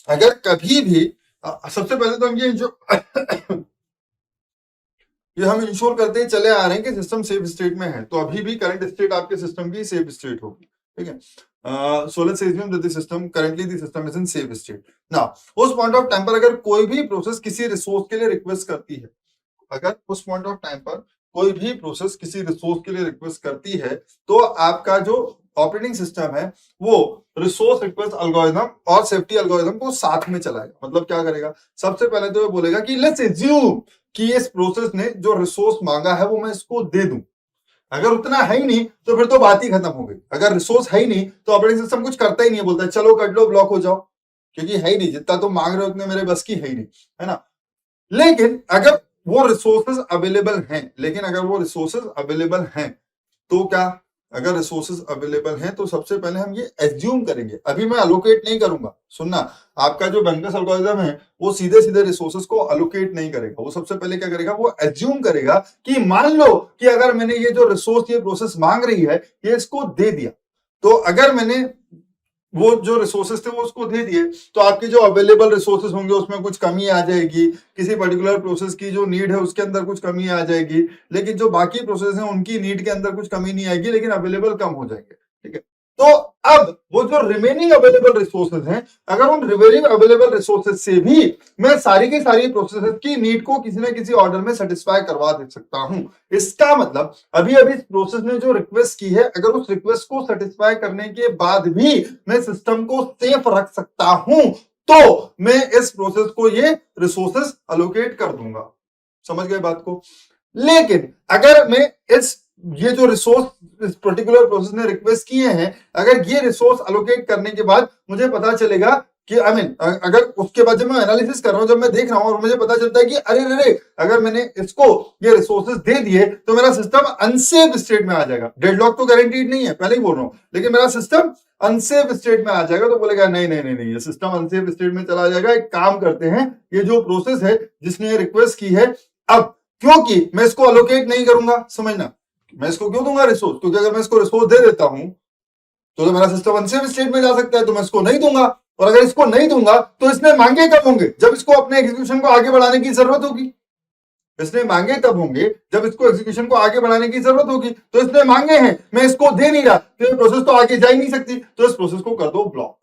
अगर कभी भी सबसे पहले तो हम ये हम इंश्योर करते ही चले आ रहे हैं कि सिस्टम सेफ स्टेट में है। तो अभी भी करंट स्टेट आपके सिस्टम की सेफ स्टेट होगी, ठीक है। So let's assume that the system currently the system is in safe state. Now उस पॉइंट ऑफ टाइम पर अगर कोई भी प्रोसेस किसी रिसोर्स के लिए रिक्वेस्ट करती है, अगर उस पॉइंट ऑफ टाइम पर कोई भी प्रोसेस किसी रिसोर्स के लिए रिक्वेस्ट करती है, तो आपका जो ऑपरेटिंग सिस्टम है वो रिसोर्स रिक्वेस्ट एल्गोरिथम और सेफ्टी एल्गोरिथम को साथ में चलाएगा। मतलब क्या करेगा, सबसे पहले तो वो बोलेगा कि लेट्स एज्यूम कि इस प्रोसेस ने जो रिसोर्स मांगा है वो मैं इसको दे दूं। अगर उतना है ही नहीं तो फिर तो बात ही खत्म हो गई। अगर रिसोर्स है ही नहीं तो ऑपरेटिंग सिस्टम कुछ करता ही नहीं है, बोलता है चलो कर लो, ब्लॉक हो जाओ, क्योंकि है ही नहीं, जितना तुम मांग रहे हो उतने मेरे बस की है ही नहीं, है ना। लेकिन अगर वो रिसोर्सेज अवेलेबल हैं, तो क्या, अगर रिसोर्सेज अवेलेबल हैं तो सबसे पहले हम ये एज्यूम करेंगे, अभी मैं अलोकेट नहीं करूंगा। सुनना, आपका जो बैंकर्स एल्गोरिथम है वो सीधे सीधे रिसोर्सेज को अलोकेट नहीं करेगा। वो सबसे पहले क्या करेगा, वो एज्यूम करेगा कि मान लो कि अगर मैंने ये जो रिसोर्स ये प्रोसेस मांग रही है ये इसको दे दिया, तो अगर मैंने वो जो रिसोर्सेस थे वो उसको दे दिए तो आपके जो अवेलेबल रिसोर्सेस होंगे उसमें कुछ कमी आ जाएगी, किसी पर्टिकुलर प्रोसेस की जो नीड है उसके अंदर कुछ कमी आ जाएगी, लेकिन जो बाकी प्रोसेस हैं उनकी नीड के अंदर कुछ कमी नहीं आएगी, लेकिन अवेलेबल कम हो जाएंगे, ठीक है। तो अब वो जो रिमेनिंग अवेलेबल रिसोर्सेज हैं, अगर उन रिमेनिंग अवेलेबल रिसोर्सेज से भी मैं सारी की सारी प्रोसेसेस की नीड को किसी न किसी ऑर्डर में सेटिस्फाई करवा दे सकता हूं। इसका मतलब अभी अभी प्रोसेस ने जो रिक्वेस्ट की है, अगर उस रिक्वेस्ट को सेटिस्फाई करने के बाद भी मैं सिस्टम को सेफ रख सकता हूं तो मैं इस प्रोसेस को ये रिसोर्सेस अलोकेट कर दूंगा। समझ गए बात को। लेकिन अगर मैं ये जो रिसोर्स इस पर्टिकुलर प्रोसेस ने रिक्वेस्ट किए हैं, अगर ये रिसोर्स अलोकेट करने के बाद मुझे पता चलेगा कि अगर उसके बाद जब मैं एनालिसिस कर रहा हूं, जब मैं देख रहा हूं और मुझे पता चलता है कि अरे अगर मैंने इसको ये रिसोर्सेज दे दिए तो मेरा सिस्टम अनसेफ स्टेट में आ जाएगा। डेडलॉक तो गारंटीड नहीं है, पहले ही बोल रहा हूं, लेकिन मेरा सिस्टम अनसेफ स्टेट में आ जाएगा। तो बोलेगा नहीं, ये सिस्टम अनसेफ स्टेट में चला जाएगा। एक काम करते हैं, ये जो प्रोसेस है जिसने ये रिक्वेस्ट की है, अब क्योंकि मैं इसको अलोकेट नहीं करूंगा, समझना, मैं इसको क्यों दूंगा रिसोर्स, क्योंकि अगर मैं इसको रिसोर्स दे देता हूं तो मेरा सिस्टम अनसेफ स्टेट में जा सकता है, तो मैं इसको नहीं दूंगा। और अगर इसको नहीं दूंगा तो इसने मांगे कब होंगे, जब इसको अपने एग्जीक्यूशन को आगे बढ़ाने की जरूरत होगी। इसने मांगे तब होंगे जब इसको एग्जीक्यूशन को आगे बढ़ाने की जरूरत होगी। तो इसने मांगे हैं, मैं इसको दे नहीं रहा, तो ये प्रोसेस तो आगे जा ही नहीं सकती। तो इस प्रोसेस को कर दो ब्लॉक।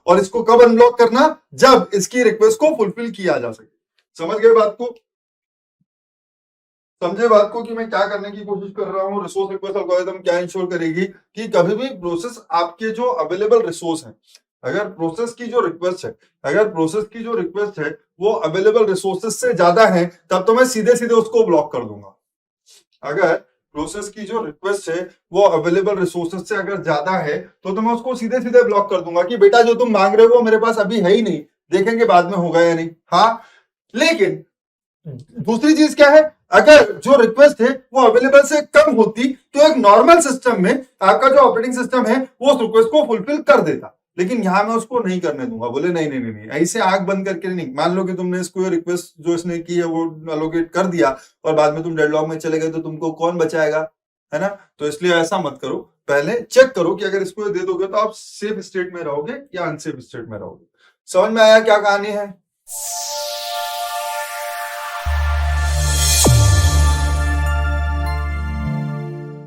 और इसको कब अनब्लॉक करना, जब इसकी रिक्वेस्ट को फुलफिल किया जा सके। समझ गए बात को, समझे बात को कि मैं क्या करने की कोशिश कर रहा हूं। रिसोर्स रिक्वेस्ट एल्गोरिथम क्या इंश्योर करेगी कि कभी भी प्रोसेस आपके जो अवेलेबल रिसोर्स हैं, अगर प्रोसेस की जो रिक्वेस्ट है वो अवेलेबल रिसोर्सेज से ज्यादा है, तब तो मैं सीधे सीधे उसको ब्लॉक कर दूंगा। अगर प्रोसेस की जो रिक्वेस्ट है वो अवेलेबल रिसोर्सेज से अगर ज्यादा है तो मैं उसको सीधे सीधे ब्लॉक कर दूंगा कि बेटा जो तुम मांग रहे हो वो मेरे पास अभी है ही नहीं, देखेंगे बाद में होगा या नहीं। हाँ, लेकिन दूसरी चीज क्या है, अगर जो रिक्वेस्ट है वो अवेलेबल से कम होती तो एक नॉर्मल सिस्टम में आपका जो ऑपरेटिंग सिस्टम है वो उस रिक्वेस्ट को फुलफिल कर देता, लेकिन यहां मैं उसको नहीं करने दूंगा। बोले नहीं, ऐसे आंख बंद करके नहीं। मान लो कि तुमने इसको रिक्वेस्ट जो इसने की है वो अलोकेट कर दिया और बाद में तुम डेडलॉक में चले गए तो तुमको कौन बचाएगा, है ना। तो इसलिए ऐसा मत करो, पहले चेक करो कि अगर इसको दे दोगे तो आप सेफ स्टेट में रहोगे या अनसेफ स्टेट में रहोगे। समझ में आया क्या कहानी है।